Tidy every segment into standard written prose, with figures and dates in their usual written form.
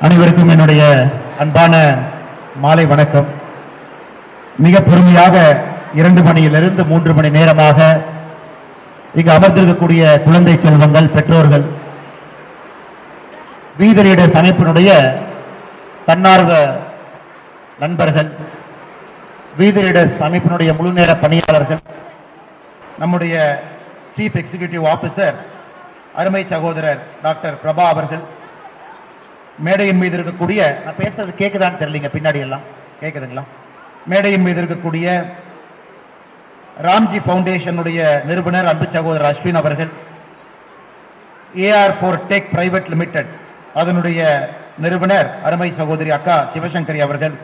அனைவருக்கும் என்னுடைய அன்பான மாலை வணக்கம். மிக பொறுமையாக 2 மணியிலிருந்து 3 மணி நேரமாக இங்கு அமர்ந்திருக்கக்கூடிய குழந்தை செல்வங்கள், பெற்றோர்கள், வீதி ரீடர்ஸ் அமைப்பினுடைய தன்னார்வ நண்பர்கள், வீதி ரீடர்ஸ் அமைப்பினுடைய முழு நேர பணியாளர்கள், நம்முடைய சீஃப் எக்ஸிகியூட்டிவ் ஆபீசர் அருமை சகோதரர் டாக்டர் பிரபா அவர்கள், மேடையின் மீது இருக்கக்கூடிய, நான் பேசுறது கேக்குதான்னு தெரியலீங்க, பின்னாடி எல்லாம் கேக்குதுங்களா? மேடையின் மீது இருக்கக்கூடிய ராம்ஜி பவுண்டேஷனுடைய நிறுவனர் அன்பு சகோதரர் அஸ்வின் அவர்கள், AR4 டெக் பிரைவேட் லிமிடெட் அதனுடைய நிறுவனர் அருமை சகோதரி அக்கா சிவசங்கரி அவர்கள்,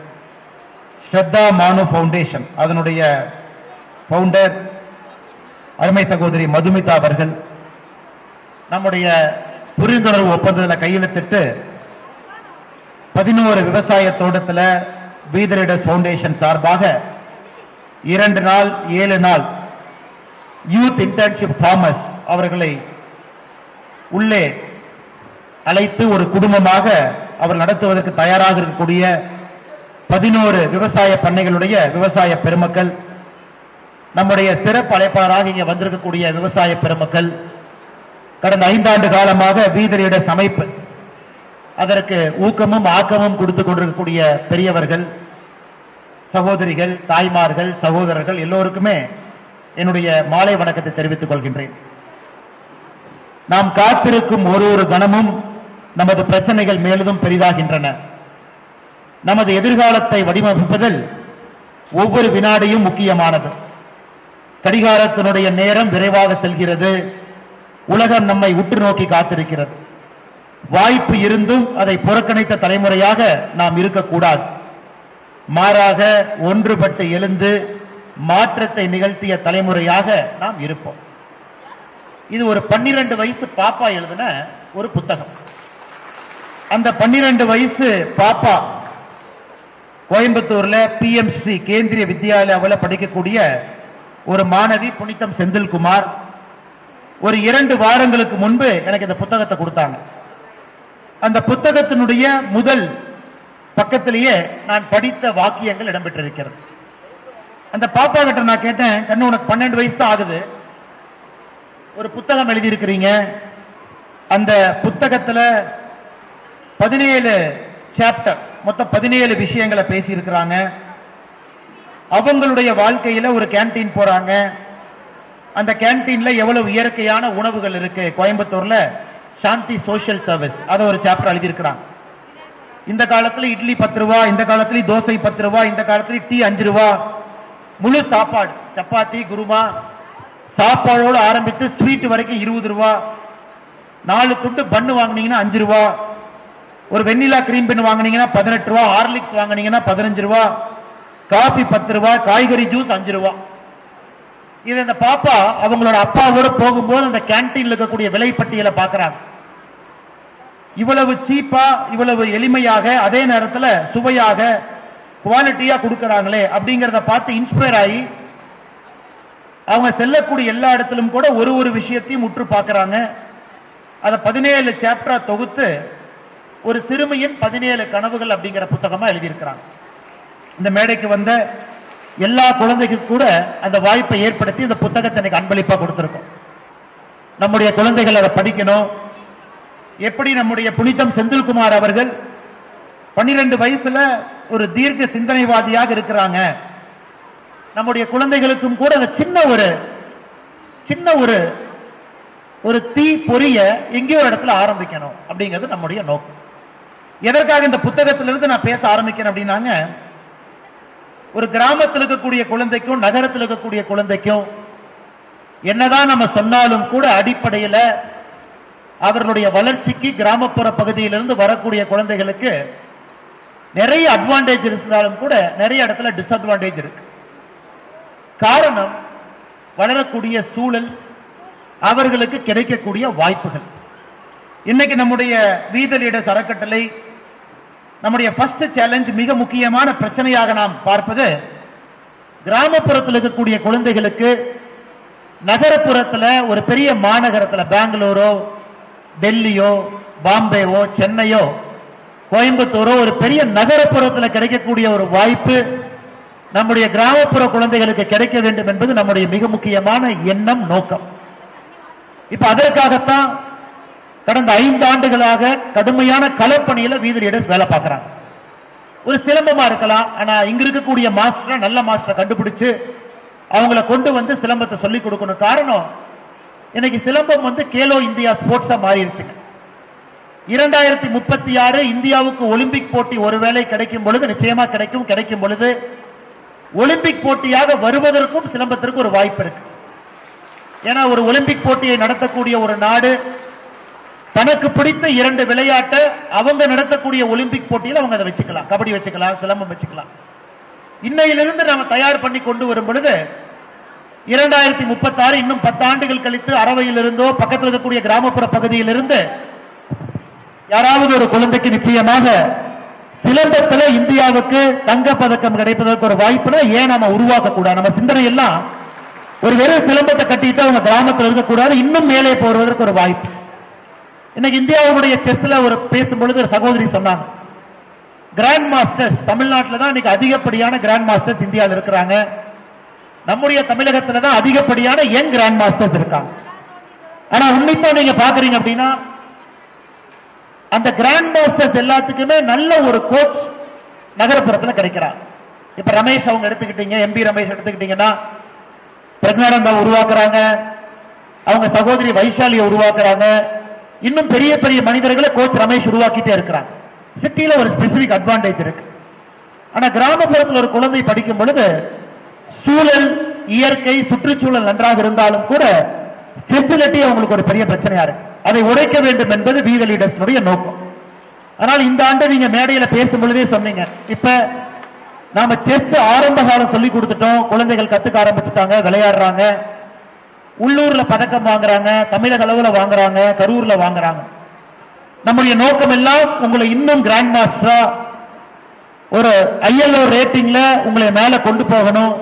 ஸ்ரத்தா மானு பவுண்டேஷன் அதனுடைய பவுண்டர் அருமை சகோதரி மதுமிதா அவர்கள், நம்முடைய புரிந்துணர்வு ஒப்பந்தத்தில் கையெழுத்திட்டு 11 விவசாய தோட்டத்தில் வீதி ரீடர்ஸ் பவுண்டேஷன் சார்பாக 2 நாள் 7 நாள் யூத் இன்டர்ன்ஷிப் ஃபார்மர்ஸ் அவர்களை உள்ளே அழைத்து ஒரு குடும்பமாக அவர் நடத்துவதற்கு தயாராக இருக்கக்கூடிய 11 விவசாய பண்ணைகளுடைய விவசாய பெருமக்கள், நம்முடைய சிறப்பு அழைப்பாளராக இங்கே வந்திருக்கக்கூடிய விவசாய பெருமக்கள், கடந்த 5 ஆண்டு காலமாக வீதி ரீடர்ஸ் அமைப்பு அதற்கு ஊக்கமும் ஆக்கமும் கொடுத்துக் கொண்டிருக்கக்கூடிய பெரியவர்கள், சகோதரிகள், தாய்மார்கள், சகோதரர்கள் எல்லோருக்குமே என்னுடைய மாலை வணக்கத்தை தெரிவித்துக் கொள்கின்றேன். நாம் காத்திருக்கும் ஒரு கணமும் நமது பிரச்சனைகள் மேலும் பெரிதாகின்றன. நமது எதிர்காலத்தை வடிவமைப்பதில் ஒவ்வொரு வினாடியும் முக்கியமானது. கடிகாரத்தினுடைய நேரம் விரைவாக செல்கிறது. உலகம் நம்மை உற்று நோக்கி காத்திருக்கிறது. வாய்ப்பு இருந்தும் அதை புறக்கணித்த தலைமுறையாக நாம் இருக்கக்கூடாது. மாறாக ஒன்றுபட்டு எழுந்து மாற்றத்தை நிகழ்த்திய தலைமுறையாக நாம் இருப்போம். இது ஒரு 12 வயசு பாப்பா எழுதின ஒரு புத்தகம். அந்த 12 வயசு பாப்பா கோயம்புத்தூர்ல PMC கேந்திரிய வித்யாலயாவில் படிக்கக்கூடிய ஒரு மாணவி புனிதம் செந்தில்குமார் ஒரு 2 வாரங்களுக்கு முன்பு எனக்கு இந்த புத்தகத்தை கொடுத்தாங்க. அந்த புத்தகத்தினுடைய முதல் பக்கத்திலேயே நான் படித்த வாக்கியங்கள் இடம்பெற்றிருக்கிறது. அந்த பாப்பா கிட்ட நான் கேட்டேன், கண்ணு உனக்கு 12 வயசு தான் ஆகுது, ஒரு புத்தகம் எழுதியிருக்கிறீங்க, அந்த புத்தகத்துல 17 சாப்டர், மொத்தம் 17 விஷயங்களை பேசி இருக்கிறாங்க. அவங்களுடைய வாழ்க்கையில ஒரு கேன்டீன் போறாங்க. அந்த கேன்டீன்ல எவ்வளவு இயற்கையான உணவுகள் இருக்கு. கோயம்புத்தூர்ல சாந்தி சோசியல் சர்வீஸ் அத ஒரு சாப்டர் எழுதி இருக்கிறாங்க. இந்த காலத்துல இட்லி 10 ரூபா, இந்த காலத்துல தோசை 10 ரூபா, இந்த காலத்துல டீ 5 ரூபா, முழு சாப்பாடு சப்பாத்தி குருமா சாப்பாடோடு ஆரம்பித்து ஸ்வீட் வரைக்கும் 20 ரூபா, 4 துண்டு பண்ணு வாங்கினீங்கன்னா 5 ரூபா, ஒரு வெண்ணிலா கிரீம் பென் வாங்கினீங்கன்னா 18 ரூபா, ஹார்லிக்ஸ் வாங்கினீங்கன்னா 15 ரூபா, காபி 10 ரூபா, காய்கறி ஜூஸ் 5 ரூபா. இது அந்த பாப்பா அவங்களோட அப்பாவோட போகும்போது அந்த கேன்டீன்ல இருக்கக்கூடிய விலை பட்டியலை பார்க்கிறாங்க. இவ்வளவு சீப்பா, இவ்வளவு எளிமையாக, அதே நேரத்தில் சுவையாக, குவாலிட்டியா கொடுக்கறாங்களே அப்படிங்கறத பார்த்து இன்ஸ்பயர் ஆகி அவங்க செல்லக்கூடிய எல்லா இடத்திலும் கூட ஒரு விஷயத்தையும் உற்று பார்க்கிறாங்க. அதை 17 சாப்டரா தொகுத்து ஒரு சிறுமியின் 17 கனவுகள் அப்படிங்கிற புத்தகமா எழுதியிருக்கிறாங்க. இந்த மேடைக்கு வந்த எல்லா குழந்தைகளுக்கு கூட அந்த வாய்ப்பை ஏற்படுத்தி இந்த புத்தகத்தை எனக்கு அன்பளிப்பா கொடுத்திருக்கோம். நம்முடைய குழந்தைகள் அதை படிக்கணும். எப்படி நம்முடைய புனிதம் செந்தில்குமார் அவர்கள் 12 வயசுல ஒரு தீர்க்க சிந்தனைவாதியாக இருக்கிறாங்க. நம்முடைய குழந்தைகளுக்கும் கூட அந்த சின்ன ஒரு தீ பொரிய எங்கேயோ ஒரு இடத்துல ஆரம்பிக்கணும் அப்படிங்கிறது நம்முடைய நோக்கம். எதற்காக இந்த புத்தகத்திலிருந்து நான் பேச ஆரம்பிக்கிறேன் அப்படின்னாங்க, ஒரு கிராமத்தில் இருக்கக்கூடிய குழந்தைக்கும் நகரத்தில் இருக்கக்கூடிய குழந்தைக்கும் என்னதான் நம்ம சொன்னாலும் கூட அடிப்படையில் அவர்களுடைய வளர்ச்சிக்கு கிராமப்புற பகுதியிலிருந்து வரக்கூடிய குழந்தைகளுக்கு நிறைய அட்வான்டேஜ் இருந்தாலும் கூட நிறைய இடத்துல டிஸ்அட்வான்டேஜ் இருக்கு. காரணம் வளரக்கூடிய சூழல், அவர்களுக்கு கிடைக்கக்கூடிய வாய்ப்புகள். இன்னைக்கு நம்முடைய வீதி ரீடர்ஸ் அறக்கட்டளை நம்முடைய ஃபர்ஸ்ட் சேலஞ்ச், மிக முக்கியமான பிரச்சனையாக நாம் பார்ப்பது கிராமப்புறத்தில் இருக்கக்கூடிய குழந்தைகளுக்கு நகரப்புறத்தில் ஒரு பெரிய மாநகரத்தில் பெங்களூரோ டெல்லியோ பாம்பேவோ சென்னையோ கோயம்புத்தூரோ ஒரு பெரிய நகரப்புறத்தில் கிடைக்கக்கூடிய ஒரு வாய்ப்பு நம்முடைய கிராமப்புற குழந்தைகளுக்கு கிடைக்க வேண்டும் என்பது நம்முடைய மிக முக்கியமான எண்ணம், நோக்கம். இப்ப அதற்காகத்தான் கடந்த 5 ஆண்டுகளாக கடுமையான களப்பணியில வீதி லீடர்ஸ் வேலை பார்க்கிறாங்க. ஒரு சிலம்பமா இருக்கலாம், ஆனா இங்க இருக்கக்கூடிய மாஸ்டர் நல்ல மாஸ்டர் கண்டுபிடிச்சு அவங்கள கொண்டு வந்து சிலம்பத்தை சொல்லிக் கொடுக்கணும். காரணம், இன்னைக்கு சிலம்பம் கேலோ இந்தியா ஸ்போர்ட்ஸா மாறிடுச்சுங்க. 2036 இந்தியாவுக்கு ஒலிம்பிக் போட்டி ஒருவேளை கிடைக்கும் பொழுது, நிச்சயமா கிடைக்கும் பொழுது ஒலிம்பிக் போட்டியாக வருவதற்கும் சிலம்பத்திற்கு ஒரு வாய்ப்பு இருக்கு. ஏன்னா ஒரு ஒலிம்பிக் போட்டியை நடத்தக்கூடிய ஒரு நாடு தனக்கு பிடித்த 2 விளையாட்டை அவங்க நடத்தக்கூடிய ஒலிம்பிக் போட்டியில் அவங்க அதை வச்சுக்கலாம். கபடி வச்சுக்கலாம், சிலம்பம் வச்சுக்கலாம். இன்னையிலிருந்து நாம தயார் பண்ணி கொண்டு வரும் பொழுது 2036 இன்னும் 10 ஆண்டுகள் கழித்து அரவையிலிருந்தோ பக்கத்தில் இருக்கக்கூடிய கிராமப்புற பகுதியிலிருந்து யாராவது ஒரு குழந்தைக்கு நிச்சயமாக சிலம்பத்தில் இந்தியாவுக்கு தங்க பதக்கம் கிடைப்பதற்கு ஒரு வாய்ப்புனா ஏன் நாம உருவாக்க கூடாது? நம்ம சிந்தனை எல்லாம் ஒரு வெறும் சிலம்பத்தை கட்டிட்டு அவங்க கிராமத்தில் இருக்கக்கூடாது, இன்னும் மேலே போடுவதற்கு ஒரு வாய்ப்பு. இன்னைக்கு இந்தியாவுடைய செஸ்ல ஒரு பேசும்பொழுது ஒரு சகோதரி சொன்னாங்க, கிராண்ட் மாஸ்டர்ஸ் தமிழ்நாட்டில் தான் இன்னைக்கு அதிகப்படியான கிராண்ட் மாஸ்டர்ஸ் இந்தியாவில் இருக்கிறாங்க. நம்முடைய தமிழகத்தில் தான் அதிகப்படியான யங் கிராண்ட் மாஸ்டர்ஸ் இருக்காங்க. ஆனா உன்னிப்பா நீங்க பாக்குறீங்க அப்படின்னா அந்த கிராண்ட் மாஸ்டர்ஸ் எல்லாத்துக்குமே நல்ல ஒரு கோச் நகரப்புறத்தில் கிடைக்கிறாங்க. இப்ப ரமேஷ் அவங்க எடுத்துக்கிட்டீங்க, எம்பி ரமேஷ் எடுத்துக்கிட்டீங்கன்னா பிரக்னானந்தா உருவாக்குறாங்க, அவங்க சகோதரி வைஷாலியை உருவாக்குறாங்க, இன்னும் பெரிய பெரிய மனிதர்களை கோச் ரமேஷ் உருவாக்கிட்டே இருக்கிறாங்க. சிட்டியில ஒரு ஸ்பெசிபிக் அட்வான்டேஜ் இருக்கு. ஆனா கிராமப்புறத்தில் ஒரு குழந்தை படிக்கும் பொழுது சூழல், இயற்கை, சுற்றுச்சூழல் நன்றாக இருந்தாலும் கூட ஃபெசிலிட்டி அவங்களுக்கு ஒரு பெரிய பிரச்சனையா இருக்கு. அதை உடைக்க வேண்டும் என்பது வீதி லீடர்ஸ் நோக்கம். ஆனால் இந்த ஆண்டு நீங்க மேடையில பேசும் பொழுதே சொன்னீங்க, இப்ப நாம செஸ் ஆரம்ப காலம் சொல்லி கொடுத்துட்டோம், குழந்தைகள் கத்துக்க ஆரம்பிச்சுட்டாங்க, விளையாடுறாங்க, உள்ளூர்ல பதக்கம் வாங்குறாங்க, தமிழக அளவுல வாங்குறாங்க, கரூர்ல வாங்குறாங்க. நம்முடைய நோக்கம் எல்லாம் உங்களை இன்னும் கிராண்ட் மாஸ்டரா ஒரு ILO ரேட்டிங்ல உங்களை மேல கொண்டு போகணும்,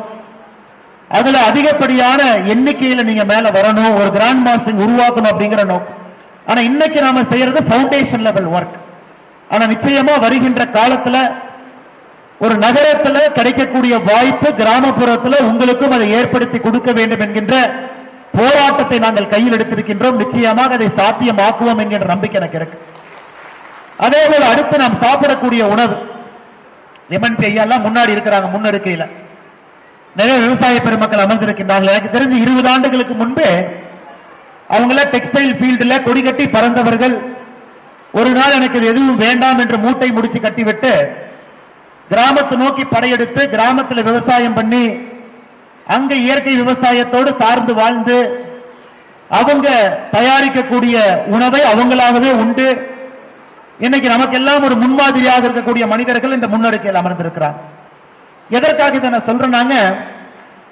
அதுல அதிகப்படியான எண்ணிக்கையில நீங்க மேல வரணும், ஒரு கிராண்ட் மாஸ்டர் உருவாக்கணும் அப்படிங்கிற நோக்கம். ஆனா இன்னைக்கு நாம செய்யறது பவுண்டேஷன் லெவல் ஒர்க். ஆனா நிச்சயமா வருகின்ற காலத்துல ஒரு நகரத்துல கிடைக்கக்கூடிய வாய்ப்பு கிராமப்புறத்துல உங்களுக்கும் அதை ஏற்படுத்தி கொடுக்க வேண்டும் என்கின்ற போராட்டத்தை நாங்கள் கையில் எடுத்திருக்கின்றோம். நிச்சயமாக அதை சாத்தியமாக்குவோம் என்கின்ற நம்பிக்கை எனக்கு இருக்கு. அதே போல அடுத்து நாம் சாப்பிடக்கூடிய உணவு, எம்என்சி எல்லாம் முன்னாடி இருக்கிறாங்க, முன்னெடுக்கையில நிறைய விவசாய பெருமக்கள் அமர்ந்திருக்கின்றார்கள். எனக்கு தெரிஞ்சு 20 ஆண்டுகளுக்கு முன்பே அவங்கள டெக்ஸ்டைல் ஃபீல்டுல கொடி கட்டி பறந்தவர்கள் ஒரு நாள் எனக்கு எதுவும் வேண்டாம் என்று மூட்டை முடிச்சு கட்டிவிட்டு கிராமத்தை நோக்கி படையெடுத்து கிராமத்தில் விவசாயம் பண்ணி அங்க இயற்கை விவசாயத்தோடு சார்ந்து வாழ்ந்து அவங்க தயாரிக்கக்கூடிய உணவை அவங்களாகவே உண்டு இன்னைக்கு நமக்கெல்லாம் ஒரு முன்மாதிரியாக இருக்கக்கூடிய மனிதர்கள் இந்த முன்னெடுக்கையில் அமர்ந்திருக்கிறார். எதற்காக இதை நான் சொல்றேன்னாங்க,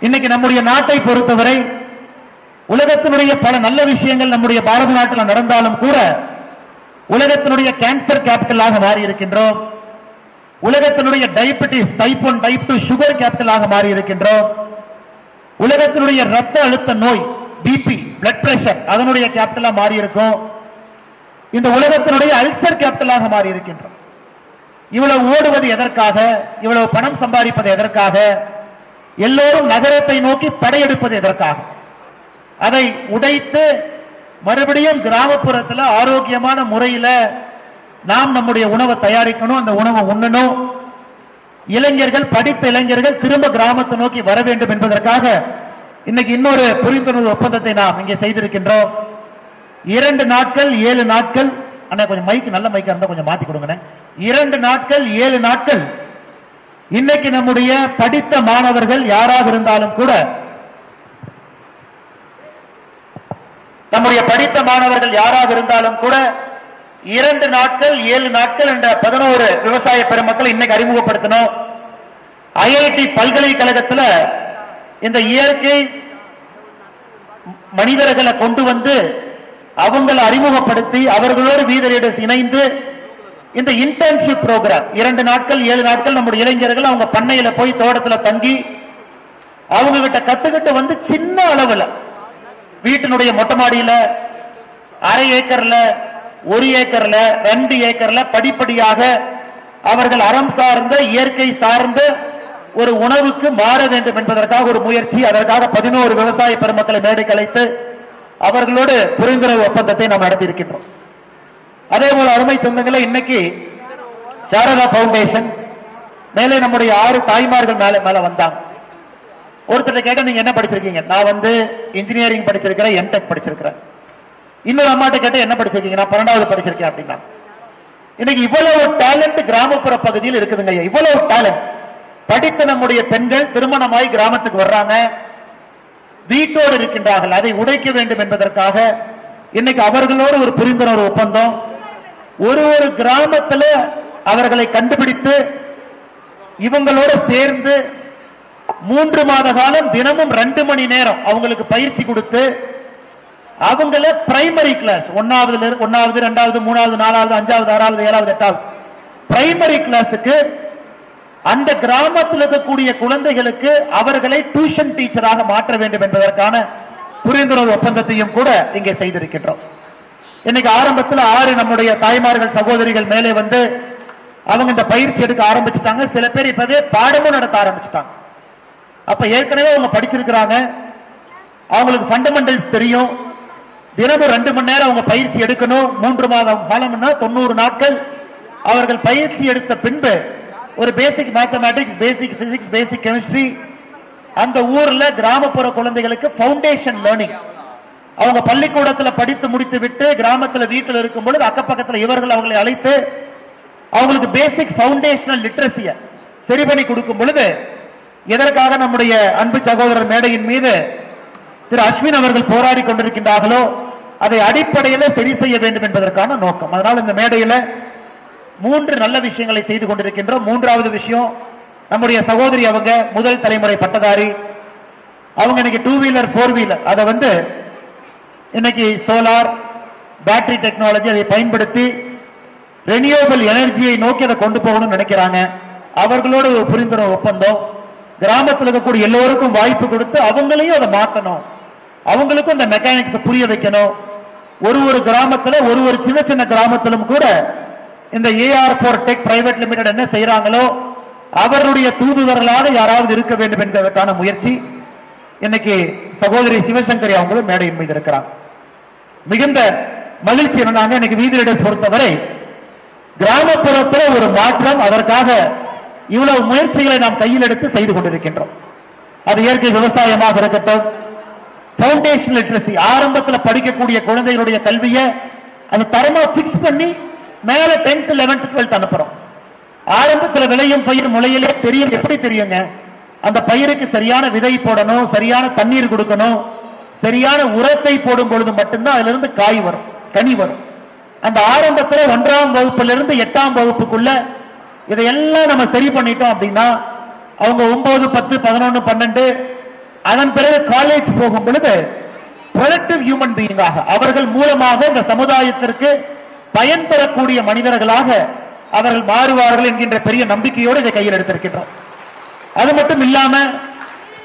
இன்னைக்கு நம்முடைய நாட்டை பொறுத்தவரை உலகத்தினுடைய பல நல்ல விஷயங்கள் நம்முடைய பாரத நாட்டில் நடந்தாலும் கூட உலகத்தினுடைய கேன்சர் கேபிட்டலாக மாறி இருக்கின்றோம், உலகத்தினுடைய டயபெட்டிஸ் டைப் 1 டைப் 2 சுகர் கேபிட்டலாக மாறி இருக்கின்றோம், உலகத்தினுடைய ரத்த அழுத்த நோய் பிபி பிளட் பிரஷர் அதனுடைய கேபிட்டலா மாறி இருக்கும், இந்த உலகத்தினுடைய அல்சர் கேபிட்டலாக மாறி இருக்கின்றோம். இவ்வளவு ஓடுவது எதற்காக? இவ்வளவு பணம் சம்பாதிப்பது எதற்காக? எல்லோரும் நகரத்தை நோக்கி படையெடுப்பது எதற்காக? அதை உடைத்து மறுபடியும் கிராமப்புறத்தில் ஆரோக்கியமான முறையில் நாம் நம்முடைய உணவை தயாரிக்கணும், அந்த உணவை உண்ணணும். இளைஞர்கள், படித்த இளைஞர்கள் திரும்ப கிராமத்தை நோக்கி வர வேண்டும் என்பதற்காக இன்னைக்கு இன்னொரு புரிந்துணர்வு ஒப்பந்தத்தை நாம் இங்கே செய்திருக்கின்றோம். 2 நாட்கள் 7 நாட்கள், அண்ணா கொஞ்சம் மைக் நல்ல மைக்கா இருந்தா கொஞ்சம் மாத்தி கொடுங்க. 2 நாட்கள் 7 நாட்கள் இன்னைக்கு நம்முடைய படித்த மாணவர்கள் யாராக இருந்தாலும் கூட, நம்முடைய படித்த மாணவர்கள் யாராக இருந்தாலும் கூட 2 நாட்கள் 7 நாட்கள் என்ற 11 விவசாய பெருமக்களை இன்னைக்கு அறிமுகப்படுத்தணும். ஐஐடி பல்கலைக்கழகத்தில் இந்த இயற்கை மனிதர்களை கொண்டு வந்து அவங்களை அறிமுகப்படுத்தி அவர்களோடு வீதி லீடர்ஸ் இணைந்து இந்த இன்டர்ன்ஷிப் ப்ரோக்ராம் 2 நாட்கள் 7 நாட்கள் நம்முடைய இளைஞர்கள் அவங்க பண்ணையில போய் தோட்டத்துல தங்கி அவங்க கிட்ட கத்துக்கிட்டு வந்து சின்ன அளவுல வீட்டினுடைய மொட்டை மாடியில 1/2 ஏக்கர்ல 1 ஏக்கர்ல 2 ஏக்கர்ல படிப்படியாக அவர்கள் அறம் சார்ந்த இயற்கை சார்ந்த ஒரு உணவுக்கு மாற வேண்டும் என்பதற்காக ஒரு முயற்சி. அதற்காக 11 விவசாய பெருமக்களை மேடைக்கு அழைத்து அவர்களோடு புரிந்துணர்வு ஒப்பந்தத்தை நாம் நடத்தியிருக்கின்றோம். அதே போல அருமை சொந்தங்களை இன்னைக்கு சாரதா பவுண்டேஷன் மேலே நம்முடைய 6 தாய்மார்கள் மேல வந்தாங்க. ஒருத்தர் கேட்ட நீங்க என்ன படிச்சிருக்கீங்க? நான் இன்ஜினியரிங் படிச்சிருக்கிறேன், எம்டெக் படிச்சிருக்கிறேன். இன்னொரு அம்மாட்ட கேட்ட என்ன படிச்சிருக்கீங்க? நான் 12வது படிச்சிருக்கேன் அப்படின்னா. இன்னைக்கு இவ்வளவு டேலண்ட் கிராமப்புற பகுதியில் இருக்குதுங்க. இவ்வளவு டேலண்ட் படித்த நம்முடைய பெண்கள் திருமணமாய் கிராமத்துக்கு வர்றாங்க, வீட்டோடு இருக்கின்றார்கள். அதை உடைக்க வேண்டும் என்பதற்காக இன்னைக்கு அவர்களோடு ஒரு புரிந்துணர்வு ஒப்பந்தம். ஒரு கிராமத்தில் அவர்களை கண்டுபிடித்து இவங்களோடு சேர்ந்து 3 மாத காலம் தினமும் 2 மணி நேரம் அவங்களுக்கு பயிற்சி கொடுத்து அவங்கள பிரைமரி கிளாஸ் 1வது 2வது 3வது 4வது 5வது 6வது 7வது 8வது பிரைமரி கிளாஸுக்கு அந்த கிராமத்தில் இருக்கக்கூடிய குழந்தைகளுக்கு அவர்களை டியூஷன் டீச்சராக மாற்ற வேண்டும் என்பதற்கான புரிந்துணர்வு ஒப்பந்தத்தையும் கூட இங்கே செய்திருக்கின்றோம். இன்னைக்கு ஆரம்பத்தில் 6 நம்முடைய தாய்மார்கள் சகோதரிகள் மேலே அவங்க இந்த பயிற்சி எடுக்க ஆரம்பிச்சுட்டாங்க. சில பேர் இப்பவே பாடமும் நடத்த ஆரம்பிச்சுட்டாங்க. அப்ப ஏற்கனவே அவங்க படிச்சிருக்கிறாங்க, அவங்களுக்கு ஃபண்டமெண்டல்ஸ் தெரியும். தினமும் 2 மணி நேரம் அவங்க பயிற்சி எடுக்கணும். 3 மாதம் காலம்னா 90 நாட்கள் அவர்கள் பயிற்சி எடுத்த பின்பு ஒரு பேசிக் மேத்தமேட்டிக்ஸ், பேசிக் பிசிக்ஸ், பேசிக் கெமிஸ்ட்ரி அந்த ஊர்ல கிராமப்புற குழந்தைகளுக்கு பவுண்டேஷன் லேர்னிங். அவங்க பள்ளிக்கூடத்தில் படித்து முடித்து விட்டு கிராமத்தில் வீட்டில் இருக்கும் பொழுது அக்கப்பக்கத்தில் இவர்கள் அவர்களை அழைத்து அவங்களுக்கு பேசிக் பவுண்டேஷனல் லிட்ரஸிய சரி பண்ணி கொடுக்கும் பொழுது எதற்காக நம்முடைய அன்பு சகோதரர் மேடையின் மீது திரு அஸ்வின் அவர்கள் போராடி கொண்டிருக்கின்றார்களோ அதை அடிப்படையில் சரி செய்ய வேண்டும் என்பதற்கான நோக்கம். அதனால் இந்த மேடையில் 3 நல்ல விஷயங்களை செய்து கொண்டிருக்கின்றோம். 3வது விஷயம், நம்முடைய சகோதரி அவங்க முதல் தலைமுறை பட்டதாரி. அவங்க இன்னைக்கு 2 வீலர் 4 வீலர் அதை இன்னைக்கு சோலார் பேட்டரி டெக்னாலஜி அதை பயன்படுத்தி ரெனியூவபிள் எனர்ஜியை நோக்கி அதை கொண்டு போகணும்னு நினைக்கிறாங்க. அவர்களோடு புரிந்துணர்வு ஒப்பந்தம். கிராமத்தில் இருக்கக்கூடிய எல்லோருக்கும் வாய்ப்பு கொடுத்து அவங்களையும் அதை மாற்றணும், அவங்களுக்கும் இந்த மெக்கானிக்ஸ் புரிய வைக்கணும். ஒரு கிராமத்தில் ஒரு சின்ன சின்ன கிராமத்திலும் கூட இந்த AR4 டெக் பிரைவேட் லிமிடெட் என்ன செய்யறாங்களோ அவருடைய தூதுவர்களாக யாராவது இருக்க வேண்டும் என்பதற்கான முயற்சி இன்னைக்கு சகோதரி சிவசங்கரி அவங்களும் மேடையின் மீது இருக்கிறாங்க. மிகுந்த மகிழ்ச்சி என்னன்னா இன்னைக்கு வீதியிட பொறுத்தவரை கிராமப்புறத்தில் ஒரு மாற்றம். அதற்காக இவ்வளவு முயற்சிகளை நாம் கையில் எடுத்து செய்து கொண்டிருக்கின்றோம். அது இயற்கை விவசாயமாக இருக்கட்டும், பவுண்டேஷன் லிட்ரஸி ஆரம்பத்தில் படிக்கக்கூடிய குழந்தைகளுடைய கல்வியை அது தரமா பிக்ஸ் பண்ணி மேல 10th 11th 12th அனுப்புறோம். ஆரம்பத்தில் விளையும் பயிர் முளையிலே தெரியும். எப்படி தெரியுங்க? அந்த பயிருக்கு சரியான விதை போடணும், சரியான தண்ணீர் கொடுக்கணும், சரியான உரத்தை போடும் பொழுது மட்டும்தான் அதுல இருந்து காய் வரும், கனி வரும். அந்த ஆரம்பத்தில் 1ஆம் வகுப்பிலிருந்து 8ஆம் வகுப்புக்குள்ள இதையெல்லாம் நம்ம சரி பண்ணிட்டோம் அப்படின்னா அவங்க 9, 10, 11, 12 அதன் பிறகு காலேஜ் போகும் பொழுது ப்ரொடக்டிவ் ஹியூமன் பீயிங்காக அவர்கள் மூலமாக இந்த சமுதாயத்திற்கு பயன்பெறக்கூடிய மனிதர்களாக அவர்கள் மாறுவார்கள் என்கின்ற பெரிய நம்பிக்கையோடு இதை கையில் எடுத்திருக்கின்றோம். அது மட்டும் இல்லாம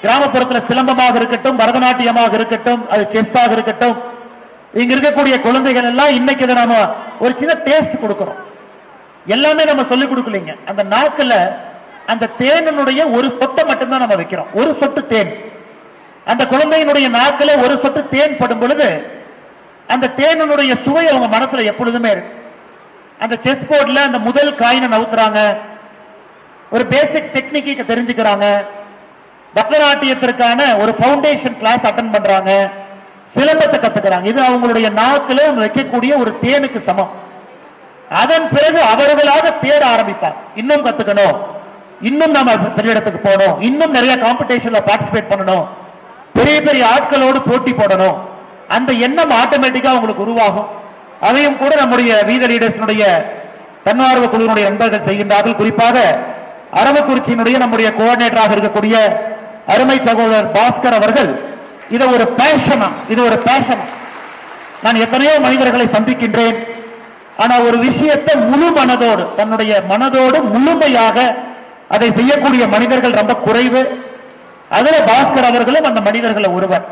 கிராமப்புறத்தில் சிலம்பமாக இருக்கட்டும், பரதநாட்டியமாக இருக்கட்டும், அது செஸ்ஸாக இருக்கட்டும், இங்க இருக்கக்கூடிய குழந்தைகள் எல்லாம் இன்னைக்கு இதை நாம ஒரு சின்ன டேஸ்ட் கொடுக்கிறோம். எல்லாமே நம்ம சொல்லிக் கொடுக்கலீங்க. அந்த நாக்குல அந்த தேனுடைய ஒரு சொட்டை மட்டும்தான் நம்ம வைக்கிறோம். ஒரு சொட்டு தேன் அந்த குழந்தையினுடைய நாக்குல ஒரு சொட்டு தேன் படும் பொழுது அந்த தேனுடைய சுவை அவங்க மனசுல எப்பொழுதுமே இருக்கு. அந்த செஸ் போர்ட்ல அந்த முதல் காயினை நவுத்துறாங்க, ஒரு பேசிக் டெக்னிக்கை தெரிஞ்சுக்கிறாங்க, பரதநாட்டியத்திற்கான ஒரு பவுண்டேஷன் கிளாஸ் அட்டன் பண்றாங்க, சிலம்பத்தை கத்துக்கிறாங்க. இது அவங்களுடைய நாக்குல வைக்கக்கூடிய ஒரு தேனுக்கு சமம். அதன் பிறகு அவர்களாக தேட ஆரம்பிப்பாங்க. இன்னும் கத்துக்கணும், இன்னும் நாம பெரிய இடத்துக்கு போகணும், இன்னும் நிறைய காம்படிஷன்ல பார்ட்டிசிபேட் பண்ணணும், பெரிய பெரிய ஆட்களோடு போட்டி போடணும். அந்த எண்ணம் ஆட்டோமேட்டிக்கா உங்களுக்கு உருவாகும். அதையும் கூட நம்முடைய வீத லீடர்ஸினுடைய தன்னார்வ குழுவினுடைய நண்பர்கள் செய்கின்றார்கள். குறிப்பாக அரவக்குறிச்சியினுடைய நம்முடைய கோஆர்டினேட்டராக இருக்கக்கூடிய அருமை சகோதரர் பாஸ்கர் அவர்கள் இதை ஒரு பேஷனா, இது ஒரு பேஷன். நான் எத்தனையோ மனிதர்களை சந்திக்கின்றேன், ஆனா ஒரு விஷயத்தை முழு மனதோடு தன்னுடைய மனதோடு முழுமையாக அதை செய்யக்கூடிய மனிதர்கள் ரொம்ப குறைவு. அதுல பாஸ்கர் அவர்களும் அந்த மனிதர்களை ஒருவர்.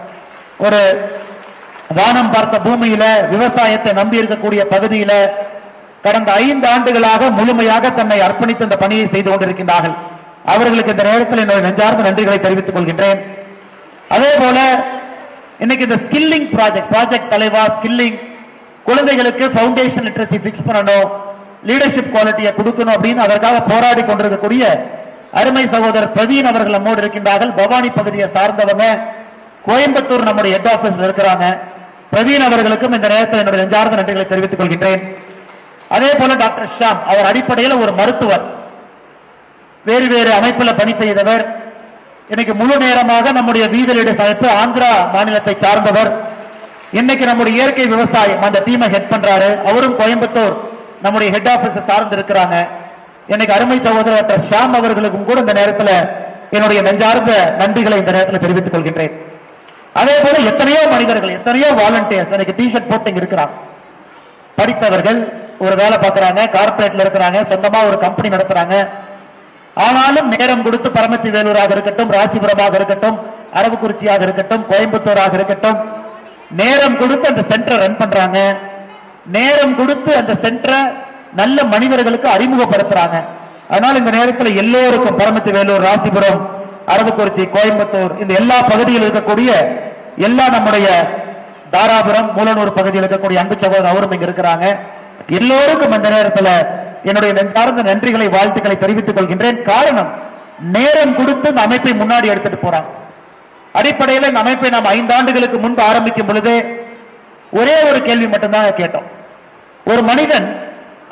ஒரு வானம் பார்த்த பூமியில விவசாயத்தை நம்பி இருக்கக்கூடிய பகுதியில கடந்த 5 ஆண்டுகளாக முழுமையாக தன்னை அர்ப்பணித்து இந்த பணியை செய்து கொண்டிருக்கின்றார்கள். அவர்களுக்கு இந்த நேரத்தில் என்னுடைய நெஞ்சார்ந்த நன்றிகளை தெரிவித்துக் கொள்கின்றேன். அதே போல இன்னைக்கு இந்த ஸ்கில்லிங் ப்ராஜெக்ட் தலைவா ஸ்கில்லிங் குழந்தைகளுக்கு பவுண்டேஷன் லிட்டரசி பிக்ஸ் பண்ணணும், லீடர்ஷிப் குவாலிட்டியை கொடுக்கணும் அப்படின்னு அதற்காக போராடி கொண்டிருக்கக்கூடிய அருமை சகோதரர் பிரவீன் அவர்கள் நம்மோடு இருக்கின்றார்கள். பவானி பகுதியை சார்ந்தவங்க, கோயம்புத்தூர் நம்முடைய ஹெட் ஆபீஸ்ல இருக்கிறாங்க. பிரவீன் அவர்களுக்கும் இந்த நேரத்தில் என்னுடைய நெஞ்சார்ந்த நன்றிகளை தெரிவித்துக் கொள்கின்றேன். அதே போல டாக்டர் ஷாம் அவர் அடிப்படையில் ஒரு மருத்துவர், வேறு வேறு அமைப்பில் பணி செய்தவர். இன்னைக்கு முழு நேரமாக நம்முடைய வீதலீடு அமைப்பு ஆந்திரா மாநிலத்தை சார்ந்தவர். இன்னைக்கு நம்முடைய இயற்கை விவசாயம் அந்த டீமை ஹெட் பண்றாரு. அவரும் கோயம்புத்தூர் நம்முடைய ஹெட் ஆபீஸ் சார்ந்து இருக்கிறாங்க. இன்னைக்கு அருமை சகோதரர் டாக்டர் ஷாம் அவர்களுக்கும் கூட இந்த நேரத்தில் என்னுடைய நெஞ்சார்ந்த நன்றிகளை இந்த நேரத்தில் தெரிவித்துக் கொள்கின்றேன். அதே போல எத்தனையோ மனிதர்கள், எத்தனையோ வாலண்டியர்ஸ் இன்னைக்கு டிஷர்ட் போட்டு இருக்கிறாங்க. படித்தவர்கள், ஒரு வேலை பார்க்கிறாங்க, கார்பரேட்ல இருக்கிறாங்க, சொந்தமா ஒரு கம்பெனி நடத்துறாங்க. ஆனாலும் நேரம் கொடுத்து பரமத்தி வேலூராக இருக்கட்டும், ராசிபுரமாக இருக்கட்டும், அரவக்குறிச்சியாக இருக்கட்டும், கோயம்புத்தூராக இருக்கட்டும், நேரம் கொடுத்து அந்த சென்டரை ரன் பண்றாங்க. நேரம் கொடுத்து அந்த சென்டரை நல்ல மனிதர்களுக்கு அறிமுகப்படுத்துறாங்க. அதனால இந்த நேரத்தில் எல்லோருக்கும் பரமத்தி வேலூர், ராசிபுரம், அரவக்குறிச்சி, கோயம்புத்தூர் இந்த எல்லா பகுதியில் இருக்கக்கூடிய எல்லா நம்முடைய தாராபுரம், மூலனூர் பகுதியில் இருக்கக்கூடிய அன்பு சகோதரர் அவரும் இங்க இருக்கிறாங்க. எல்லோருக்கும் இந்த நேரத்தில் என்னுடைய நெஞ்சார்ந்த நன்றிகளை, வாழ்த்துக்களை தெரிவித்துக் கொள்கின்றேன். காரணம், நேரம் கொடுத்து இந்த அமைப்பை முன்னாடி எடுத்துட்டு போறாங்க. அடிப்படையில் இந்த அமைப்பை நாம் 5 ஆண்டுகளுக்கு முன்பு ஆரம்பிக்கும் பொழுது ஒரே ஒரு கேள்வி மட்டும்தான் கேட்டோம். ஒரு மனிதன்,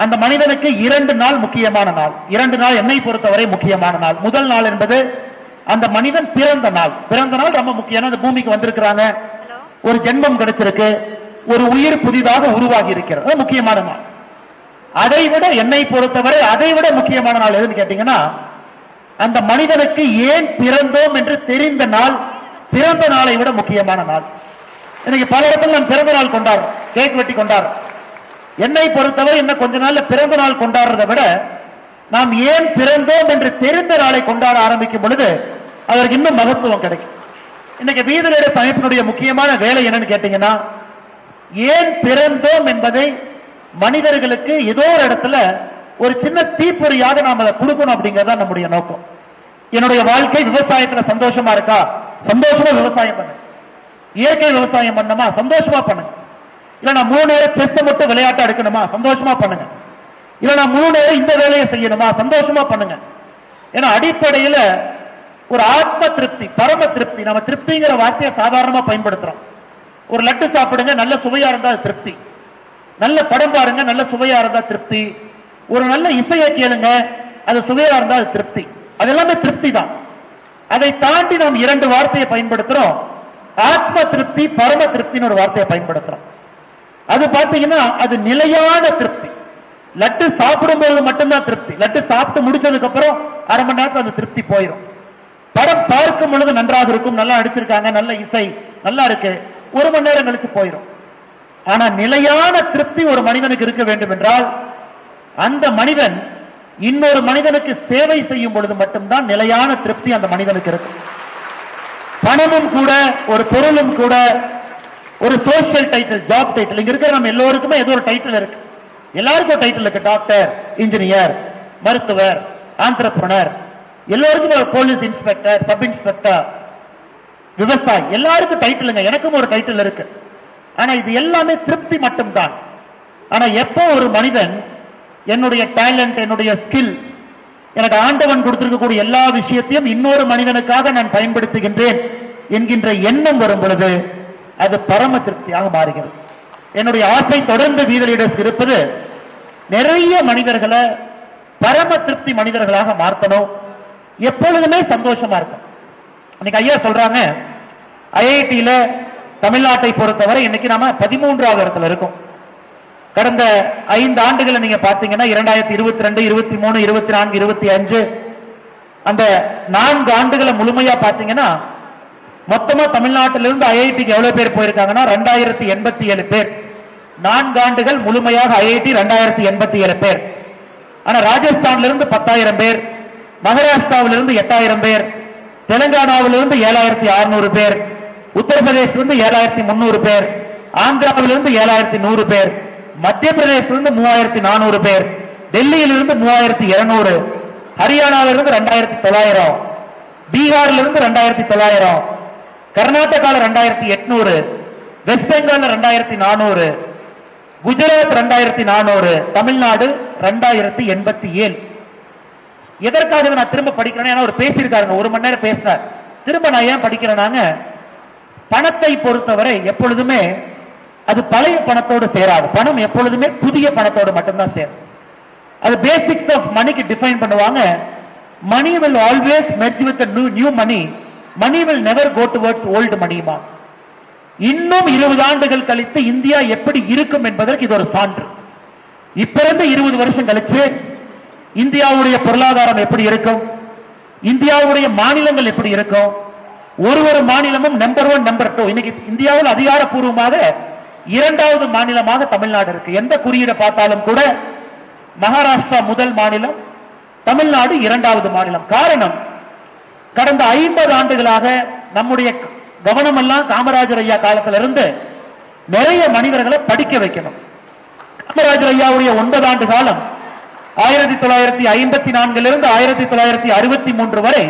அந்த மனிதனுக்கு 2 நாள் முக்கியமான நாள். 2 நாள் என்னை பொறுத்தவரை முக்கியமான நாள். முதல் நாள் என்பது அந்த மனிதன் பிறந்த நாள். பிறந்த நாள் ரொம்ப முக்கியம். அந்த பூமிக்கு வந்திருக்கிறாங்க, ஒரு ஜென்மம் கிடைச்சிருக்கு, ஒரு உயிர் புதிதாக உருவாகி இருக்கிறது, முக்கியமான நாள். அதை விட என்னை பொறுத்தவரை அதை விட முக்கியமான நாள் எதுன்னு கேட்டீங்கன்னா, அந்த மனிதனுக்கு ஏன் பிறந்தோம் என்று தெரிந்த நாள், பிறந்த நாளை விட முக்கியமான நாள். இன்னைக்கு பல இடத்துல நான் பிறந்த நாள் கொண்டாடுறோம், கேக் வெட்டி கொண்டாடுறோம். என்னை பொறுத்தவரை இன்னும் கொஞ்ச நாள்ல பிறந்த நாள் கொண்டாடுறதை விட நாம் ஏன் பிறந்தோம் என்று தெரிந்த நாளை கொண்டாட ஆரம்பிக்கும் பொழுது அதற்கு இன்னும் மகத்துவம் கிடைக்கும். இன்னைக்கு வீதலீடு அமைப்பினுடைய முக்கியமான வேலை என்னன்னு கேட்டீங்கன்னா, ஏன் பிறந்தோம் என்பதை மனிதர்களுக்கு ஏதோ ஒரு இடத்துல ஒரு சின்ன தீப்பொறியாக நாம் அதை கொடுக்கணும் அப்படிங்கறத நம்முடைய நோக்கம். என்னுடைய வாழ்க்கை விவசாயத்துல சந்தோஷமா இருக்கா, சந்தோஷமா விவசாயம் பண்ணுங்க. இயற்கை விவசாயம் பண்ணணுமா, சந்தோஷமா பண்ணுங்க. இல்ல நான் 3 நேரம் செஸ் மட்டும் விளையாட்டா எடுக்கணுமா, சந்தோஷமா பண்ணுங்க. இல்ல நான் 3 நேரம் இந்த வேலையை செய்யணுமா, சந்தோஷமா பண்ணுங்க. ஏன்னா அடிப்படையில் ஒரு ஆத்ம திருப்தி, பரம திருப்தி. நம்ம திருப்திங்கிற வார்த்தையை சாதாரணமா பயன்படுத்துறோம். ஒரு லட்டு சாப்பிடுங்க, நல்ல சுவையா இருந்தா திருப்தி. நல்ல படம் பாருங்க, நல்ல சுவையா இருந்தா திருப்தி. ஒரு நல்ல இசையை கேளுங்க, அது சுவையா இருந்தா அது திருப்தி. அது எல்லாமே திருப்தி தான். அதை தாண்டி நாம் 2 வார்த்தையை பயன்படுத்துறோம். ஆத்ம திருப்தி, பரம திருப்தின்னு ஒரு வார்த்தையை பயன்படுத்துறோம். அது பாத்தீங்கன்னா அது நிலையான திருப்தி. லட்டு சாப்பிடும்போது மட்டும்தான் திருப்தி. லட்டு சாப்பிட்டு முடிச்சதுக்கு அப்புறம் அரை மணி நேரத்தில் அந்த திருப்தி போயிடும். படம் பார்க்கும் பொழுது நன்றாக இருக்கும், நல்லா அடிச்சிருக்காங்க, நல்ல இசை நல்லா இருக்கு, 1 மணி நேரம் கழிச்சு போயிடும். ஆனா நிலையான திருப்தி ஒரு மனிதனுக்கு இருக்க வேண்டும் என்றால் அந்த மனிதன் இன்னொரு மனிதனுக்கு சேவை செய்யும் பொழுது மட்டும்தான் நிலையான திருப்தி அந்த மனிதனுக்கு இருக்கு. பணமும் கூட, ஒரு பொருளும் கூட, ஒரு சோசியல் டைட்டில், ஜாப் டைட்டில், இங்க இருக்கிற நம்ம எல்லோருக்குமே ஏதோ ஒரு டைட்டில் இருக்கு. எல்லாருக்கும் டைட்டில் இருக்கு. டாக்டர், இன்ஜினியர், மருத்துவர், ஆண்டர்பிரனர், எல்லோருக்கும் ஒரு போலீஸ் இன்ஸ்பெக்டர், சப் இன்ஸ்பெக்டர், விவசாயி, எல்லாருக்கும் டைட்டிலுங்க. எனக்கும் ஒரு டைட்டில் இருக்கு. ஆனா இது எல்லாமே திருப்தி மட்டும்தான். ஆனா எப்போ ஒரு மனிதன் என்னுடைய டேலண்ட், என்னுடைய ஸ்கில், எனக்கு ஆண்டவன் கொடுத்திருக்கக்கூடிய எல்லா விஷயத்தையும் இன்னொரு மனிதனுக்காக நான் பயன்படுத்துகின்றேன் என்கின்ற எண்ணம் வரும் பொழுது அது பரம திருப்தியாக மாறுகிறது. என்னுடைய ஆசை தொடர்ந்து வீதலீடர்ஸ் இருப்பது நிறைய மனிதர்களை பரம திருப்தி மனிதர்களாக மாற்றணும், எப்பொழுதுமே சந்தோஷமா இருக்கும். இன்னைக்கு ஐயா சொல்றாங்க, ஐஐடியில தமிழ்நாட்டை பொறுத்தவரை இன்னைக்கு நாம 13வது இடத்துல இருக்கும். கடந்த 5 ஆண்டுகளை நீங்க பாத்தீங்கன்னா 2022, 23, 24, 25 அந்த 4 ஆண்டுகளை முழுமையா பாத்தீங்கன்னா மொத்தமா தமிழ்நாட்டிலிருந்து ஐஐடிக்கு எவ்வளவு பேர் போயிருக்காங்கன்னா 2087 பேர். 4 ஆண்டுகள் முழுமையாக ஐஐடி 2087 பேர். ஆனா ராஜஸ்தானிலிருந்து 10,000 பேர், மகாராஷ்டிராவிலிருந்து 8,000 பேர், தெலுங்கானாவிலிருந்து 7,600 பேர், உத்தரப்பிரதேசிலிருந்து 7,300 பேர், ஆந்திராவிலிருந்து 7100 பேர், மத்திய பிரதேசிலிருந்து 3400 பேர், டெல்லியிலிருந்து 3200, ஹரியானாவிலிருந்து 2900, பீகாரிலிருந்து 2900, கர்நாடகாவில் 2800, வெஸ்ட் பெங்கால் 2400, குஜராத் 2400, தமிழ்நாடு 2087. எதற்காக நான் திரும்ப படிக்கிறேன்? அவர் பேசியிருக்காருங்க, 1 மணி நேரம் பேசினார். திரும்ப நான் ஏன் படிக்கிறேனாங்க, பணத்தை பொறுத்தவரை எப்பொழுதுமே அது பழைய பணத்தோடு சேராது. பணம் எப்பொழுதுமே புதிய பணத்தோடு மட்டும்தான் சேரும். அது பேசிக்ஸ் ஆஃப் மணிக்கு டிஃபைன் பண்ணுவாங்க. Money will always merge with new money, money will never go towards old மணிமா. இன்னும் 20 ஆண்டுகள் கழித்து இந்தியா எப்படி இருக்கும் என்பதற்கு இது ஒரு சான்று. இப்ப இருந்து 20 வருஷம் கழிச்சு இந்தியாவுடைய பொருளாதாரம் எப்படி இருக்கும், இந்தியாவுடைய மாநிலங்கள் எப்படி இருக்கும், ஒரு மாநிலமும் நம்பர் 1 நம்பர் 2. இன்னைக்கு இந்தியாவில் அதிகாரப்பூர்வமாக 2வது மாநிலமாக தமிழ்நாடு இருக்கு. எந்த குறியீடை பார்த்தாலும் கூட மகாராஷ்டிரா முதல் மாநிலம், தமிழ்நாடு 2வது மாநிலம். காரணம், கடந்த 50 ஆண்டுகளாக நம்முடைய கவனம் எல்லாம் காமராஜர் ஐயா காலத்திலிருந்து நிறைய மனிதர்களை படிக்க வைக்கணும். காமராஜர் ஐயாவுடைய 9 ஆண்டு காலம் 1954 1963 வரை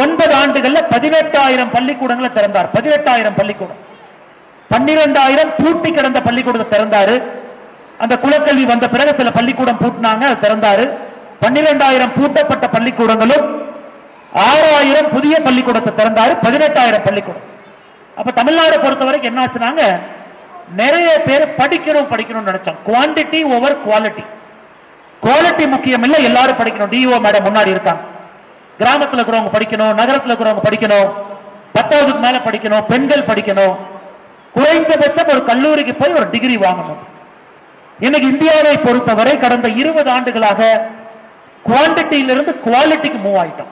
9 ஆண்டுகள்ல 18,000 பள்ளிக்கூடங்களை திறந்தார். 18,000 பள்ளிக்கூடம், 12,000 பூட்டி கிடந்த பள்ளிக்கூடத்தை திறந்தாரு. அந்த குலக்கல்வி வந்த பிறகு சில பள்ளிக்கூடம் பூட்டினாங்க, திறந்தாரு. 12,000 பூட்டப்பட்ட பள்ளிக்கூடங்களும் 6,000 புதிய பள்ளிக்கூடத்தை திறந்தாரு. 18,000 பள்ளிக்கூடம். அப்ப தமிழ்நாடு பொறுத்த வரைக்கும் என்ன ஆச்சுனாங்க, நிறைய பேர் படிக்கணும் நினைச்சாங்க. Quantity over quality. குவாலிட்டி முக்கியம் இல்ல, எல்லாரும் படிக்கணும். டிஓ மேடம் முன்னாடி இருக்காங்க. கிராமத்தில் இருக்கிறவங்க படிக்கணும், நகரத்தில் இருக்கிறவங்க படிக்கணும், 10வது மேல படிக்கணும், பெண்கள் படிக்கணும், குறைந்தபட்சம் ஒரு கல்லூரிக்கு போய் ஒரு டிகிரி வாங்கணும். இன்னைக்கு இந்தியாவை பொறுத்தவரை கடந்த 20 ஆண்டுகளாக குவான்டிட்டியிலிருந்து குவாலிட்டிக்கு மூவ் ஆயிட்டோம்.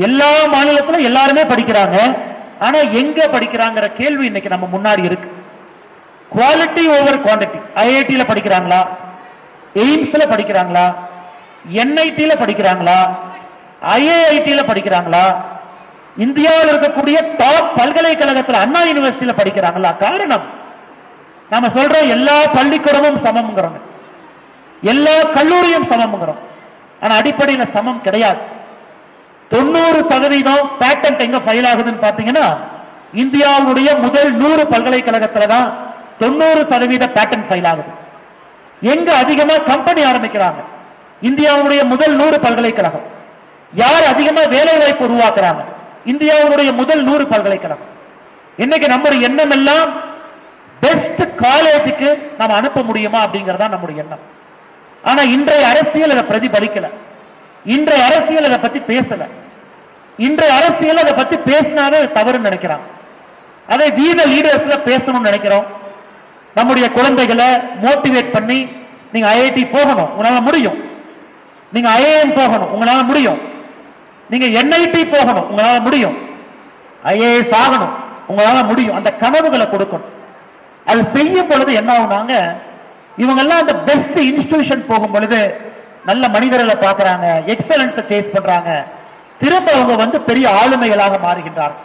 எல்லா மாநிலத்திலும் எல்லாருமே படிக்கிறாங்க, ஆனா எங்க படிக்கிறாங்கிற கேள்வி இன்னைக்கு நம்ம முன்னாடி இருக்கு. Quality over quantity. ஐஐடியில படிக்கிறாங்களா, எய்ம்ஸ்ல படிக்கிறாங்களா, என்ஐடியில படிக்கிறாங்களா, ஐஐடியில படிக்கிறாங்களா, இந்தியாவில் இருக்கக்கூடிய டாப் பல்கலைக்கழகத்தில் அண்ணா யூனிவர்சிட்டியில படிக்கிறாங்களா? காரணம், நாம சொல்றோம் எல்லா பள்ளிக்கூடமும் சமம்ங்கிறோம், எல்லா கல்லூரியும் சமம்ங்கிறோம். ஆனா அடிப்படையில் சமம் கிடையாது. 90% பேட்டன்ட் எங்க ஃபைல் ஆகுதுன்னு பாத்தீங்கன்னா, இந்தியாவுடைய முதல் 100 பல்கலைக்கழகத்துல தான் 90% பேட்டன்ட் ஃபைல் ஆகுது. எங்க அதிகமா கம்பெனி ஆரம்பிக்கிறாங்க, இந்தியாவுடைய முதல் 100 பல்கலைக்கழகம். யார் அதிகமா வேலை வாய்ப்பு உருவாக்குறாங்க, இந்தியாவுடைய முதல் 100 பல்கலைக்கழகம். இன்னைக்கு நம்முடைய எண்ணம் எல்லாம் பெஸ்ட் காலேஜுக்கு நம்ம அனுப்ப முடியுமா அப்படிங்கறதா நம்முடைய எண்ணம். ஆனா இன்றைய அரசியல் அதை பிரதிபலிக்கல. இன்றைய அரசியல் அதை பத்தி பேசல. இன்றைய அரசியல் அதை பத்தி பேசினாவே தவறு நினைக்கிறாங்க. அதை வீத லீடர்ஸ்ல பேசணும்னு நினைக்கிறோம். நம்முடைய குழந்தைகளை மோட்டிவேட் பண்ணி, நீங்க ஐஐடி போகணும், உங்களால முடியும். நீங்க ஐஏஎம் போகணும், உங்களால முடியும். நீங்க என்ஐடி போகணும், உங்களால முடியும். ஐஏஎஸ் ஆகணும், உங்களால முடியும். அந்த கனவுகளை கொடுக்கணும். அது செய்யும் பொழுது என்ன ஆகுனாங்க, இவங்க எல்லாம் அந்த பெஸ்ட் இன்ஸ்டிடியூஷன் போகும் பொழுது நல்ல மனிதர்களை பார்க்கறாங்க, எக்ஸலன்ஸ் சேஸ் பண்றாங்க, திரும்ப அவங்க பெரிய ஆளுமைகளாக மாறுகின்றார்கள்.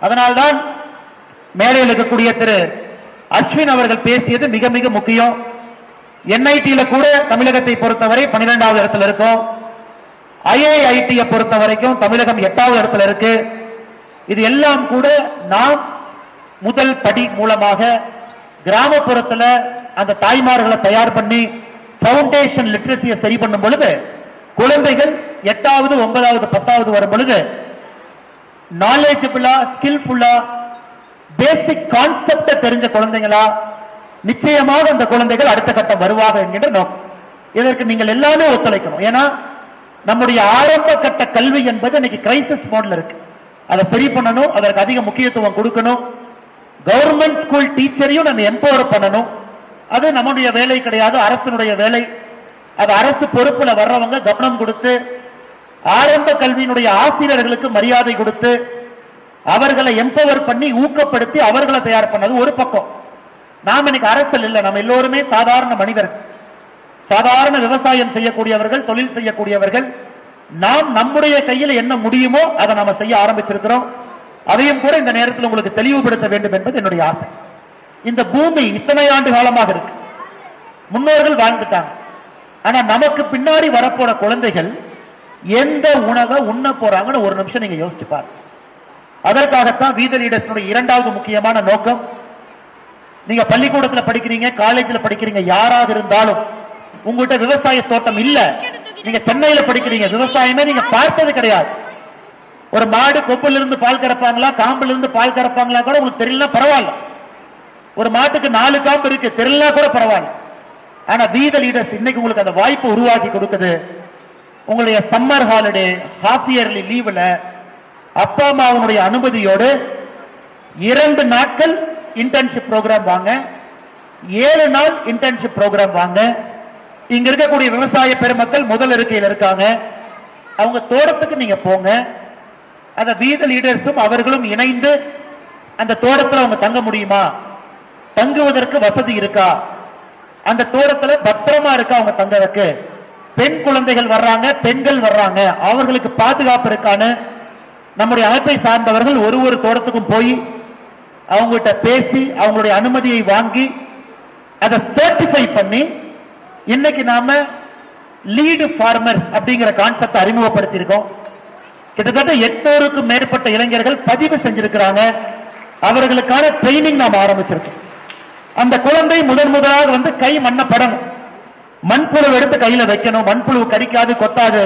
அதனால்தான் மேலையில் இருக்கக்கூடிய திரு அஸ்வின் அவர்கள் பேசியது மிக மிக முக்கியம். என்ஐடியில கூட தமிழகத்தை பொறுத்தவரை 12வது இடத்துல இருக்கும். ஐஐஐடியை பொறுத்த வரைக்கும் தமிழகம் 8வது இடத்துல இருக்கு. இது எல்லாம் கூட நாம் முதல் படி மூலமாக கிராமப்புறத்தில் அந்த தாய்மார்களை தயார் பண்ணி பவுண்டேஷன் லிட்ரஸியை சரி பண்ணும் பொழுது குழந்தைகள் 8வது 9வது 10வது வரும் பொழுது நாலேஜபிளா, ஸ்கில்ஃபுல்லா, பேசிக் கான்செப்ட தெரிஞ்ச குழந்தைகளா நிச்சயமாக அந்த குழந்தைகள் அடுத்த கட்டம் வருவாங்க என்கின்ற நோக்கம். இதற்கு நீங்கள் எல்லாமே ஒத்துழைக்கணும். ஏன்னா நம்முடைய ஆரம்ப கட்ட கல்வி என்பது இன்னைக்கு கிரைசிஸ் மோட்ல இருக்கு. அதை சரி பண்ணணும், அதற்கு அதிக முக்கியத்துவம் கொடுக்கணும். கவர்மெண்ட் ஸ்கூல் டீச்சரையும் நம்ம எம்பவர் பண்ணணும். அது நம்முடைய வேலை கிடையாது, அரசினுடைய வேலை. அது அரசு பொறுப்புல வர்றவங்க கவனம் கொடுத்து ஆரம்ப கல்வியினுடைய ஆசிரியர்களுக்கு மரியாதை கொடுத்து அவர்களை எம்பவர் பண்ணி ஊக்கப்படுத்தி அவர்களை தயார் பண்ணது ஒரு பக்கம். நாம் இன்னைக்கு அரசல் இல்லை, நம்ம எல்லோருமே சாதாரண மனிதர்கள், சாதாரண விவசாயம் செய்யக்கூடியவர்கள், தொழில் செய்யக்கூடியவர்கள். நாம் நம்முடைய கையில் என்ன முடியுமோ அதை நாம செய்ய ஆரம்பிச்சிருக்கிறோம். அதையும் கூட இந்த நேரத்தில் உங்களுக்கு தெளிவுபடுத்த வேண்டும் என்பது என்னுடைய ஆசை. இந்த பூமி இத்தனை ஆண்டு காலமாக இருக்கு, முன்னோர்கள் வாழ்ந்துட்டாங்க. ஆனா நமக்கு பின்னாடி வரப்போற குழந்தைகள் எந்த உணவை உண்ண போறாங்கன்னு ஒரு நிமிஷம் நீங்க யோசிச்சு பாருங்க. அதற்காகத்தான் வி த லீடர்ஸ் இரண்டாவது முக்கியமான நோக்கம். நீங்க பள்ளிக்கூடத்தில் படிக்கிறீங்க, காலேஜில் படிக்கிறீங்க, யாராக இருந்தாலும் உங்கள்கிட்ட விவசாய தோட்டம் இல்ல, நீங்க சென்னையில படிக்கிறீங்க, விவசாயமே நீங்க பார்த்தது கிடையாது. ஒரு மாடு கொப்புல இருந்து பால் கறப்பாங்களா, காம்புல இருந்து பால் கறப்பாங்களா கூட உங்களுக்கு தெரியல, பரவாயில்ல. ஒரு மாட்டுக்கு 4 காம்பு இருக்கு, தெரியல கூட பரவாயில்ல. ஆனா வி த லீடர்ஸ் இன்னைக்கு உங்களுக்கு அந்த வாய்ப்பு உருவாக்கி கொடுக்குது. உங்களுடைய சம்மர் ஹாலிடே, ஹாஃப் இயர்லி லீவ்ல அப்பா அம்மாவுடைய அனுமதியோடு 2 நாட்கள் இன்டர்ன்ஷிப் ப்ரோக்ராம் வாங்க, 7 நாள் இன்டர்ன்ஷிப் ப்ரோக்ராம் வாங்க. இங்க இருக்கக்கூடிய விவசாய பெருமக்கள் முதல் இருக்கையில் இருக்காங்க, அவங்க தோட்டத்துக்கு நீங்க போங்க. அந்த வி த லீடர்ஸும் அவர்களும் இணைந்து அந்த தோட்டத்தில் அவங்க தங்க முடியுமா, தங்குவதற்கு வசதி இருக்கா, அந்த தோட்டத்தில் பத்திரமா இருக்கா அவங்க தங்கறதுக்கு, பெண் குழந்தைகள் வர்றாங்க, பெண்கள் வர்றாங்க, அவர்களுக்கு பாதுகாப்பு இருக்கான்னு நம்முடைய அமைப்பை சார்ந்தவர்கள் ஒரு தோட்டத்துக்கும் போய் அவங்ககிட்ட பேசி அவங்களுடைய அனுமதியை வாங்கி அதை சர்டிஃபை பண்ணி இன்னைக்கு நாம லீடு ஃபார்மர்ஸ் அப்படிங்கிற கான்செப்ட் அறிமுகப்படுத்தி இருக்கோம். கிட்டத்தட்ட 800க்கும் மேற்பட்ட இளைஞர்கள் பதிவு செஞ்சிருக்கிறாங்க. அவர்களுக்கான ட்ரைனிங் நாம் ஆரம்பிச்சிருக்கோம். அந்த குழந்தை முதலாக வந்து கை மண்ணப்படணும், மண்புழு எடுத்து கையில வைக்கணும், மண்புழு கடிக்காது கொத்தாது,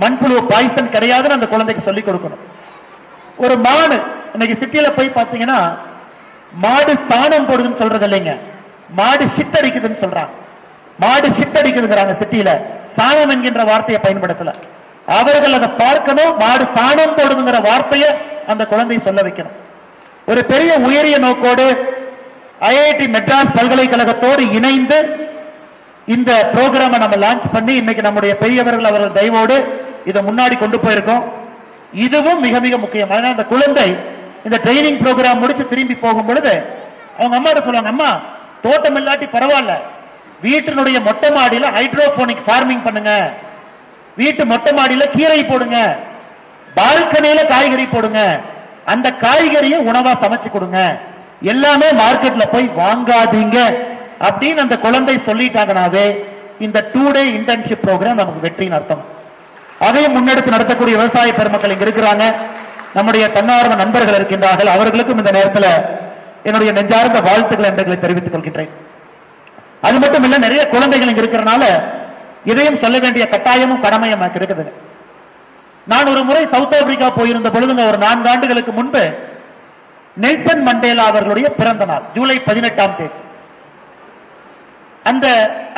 மண்புழு பாய்சன் கிடையாதுன்னு அந்த குழந்தைக்கு சொல்லிக் கொடுக்கணும். ஒரு மாடு இன்னைக்கு சிட்டியில போய் பாத்தீங்கன்னா மாடு சாணம் போடுதுன்னு சொல்றது இல்லைங்க, மாடு ஷிட் அடிக்குதுன்னு சொல்றாங்க. மாடு ஷிட் அடிக்குதுங்கிறாங்க சிட்டியில, சாணம் என்கின்ற வார்த்தையை பயன்படுத்தல. அவர்கள் அதை பார்க்கணும், மாடு சாணம் போடுதுங்கிற வார்த்தையை அந்த குழந்தை சொல்ல வைக்கணும். ஒரு பெரிய உயரிய நோக்கோடு ஐஐடி மெட்ராஸ் பல்கலைக்கழகத்தோடு இணைந்து இந்த ப்ரோக்ராமை நம்ம லான்ச் பண்ணி இன்னைக்கு நம்முடைய பெரியவர்கள் அவர்கள் தயவோடு இதை முன்னாடி கொண்டு போயிருக்கோம். இதுவும் மிக மிக முக்கியம். அதனால அந்த குழந்தை இந்த ட்ரைனிங் ப்ரோக்ராம் முடிச்சு திரும்பி போகும் பொழுது அவங்க அம்மா சொல்லுவாங்க, அம்மா தோட்டம் இல்லாட்டி பரவாயில்ல, வீட்டினுடைய மொட்டை மாடியில ஹைட்ரோபோனிக் ஃபார்மிங் பண்ணுங்க, வீட்டு மொட்டை மாடியில கீரை போடுங்க, பால்கனியில காய்கறி போடுங்க, அந்த காய்கறியை உணவா சமைச்சு கொடுங்க, எல்லாமே மார்க்கெட்ல போய் வாங்காதீங்க அப்படின்னு அந்த குழந்தை சொல்லிட்டாங்கனாவே இந்த 2 டே இன்டர்ன்ஷிப் ப்ரோக்ராம் நமக்கு வெற்றின்னு அர்த்தம். அதையும் முன்னெடுத்து நடத்தக்கூடிய விவசாய பெருமக்கள் இங்க இருக்கிறாங்க, நம்முடைய தன்னார்வ நண்பர்கள் இருக்கின்றார்கள். அவர்களுக்கும் இந்த நேரத்தில் என்னுடைய நெஞ்சார்ந்த வாழ்த்துக்கள் என்று தெரிவித்துக் கொள்கின்றேன். அது மட்டும் இல்ல, நிறைய குழந்தைகள் இங்க இருக்கிறனால இதையும் சொல்ல வேண்டிய கட்டாயமும் கடமையும் எனக்கு இருக்குது. நான் ஒரு முறை சவுத் ஆப்பிரிக்கா போயிருந்த பொழுதுங்க, ஒரு 4 ஆண்டுகளுக்கு முன்பு நெல்சன் மண்டேலா அவர்களுடைய பிறந்த நாள் ஜூலை 18ஆம் தேதி.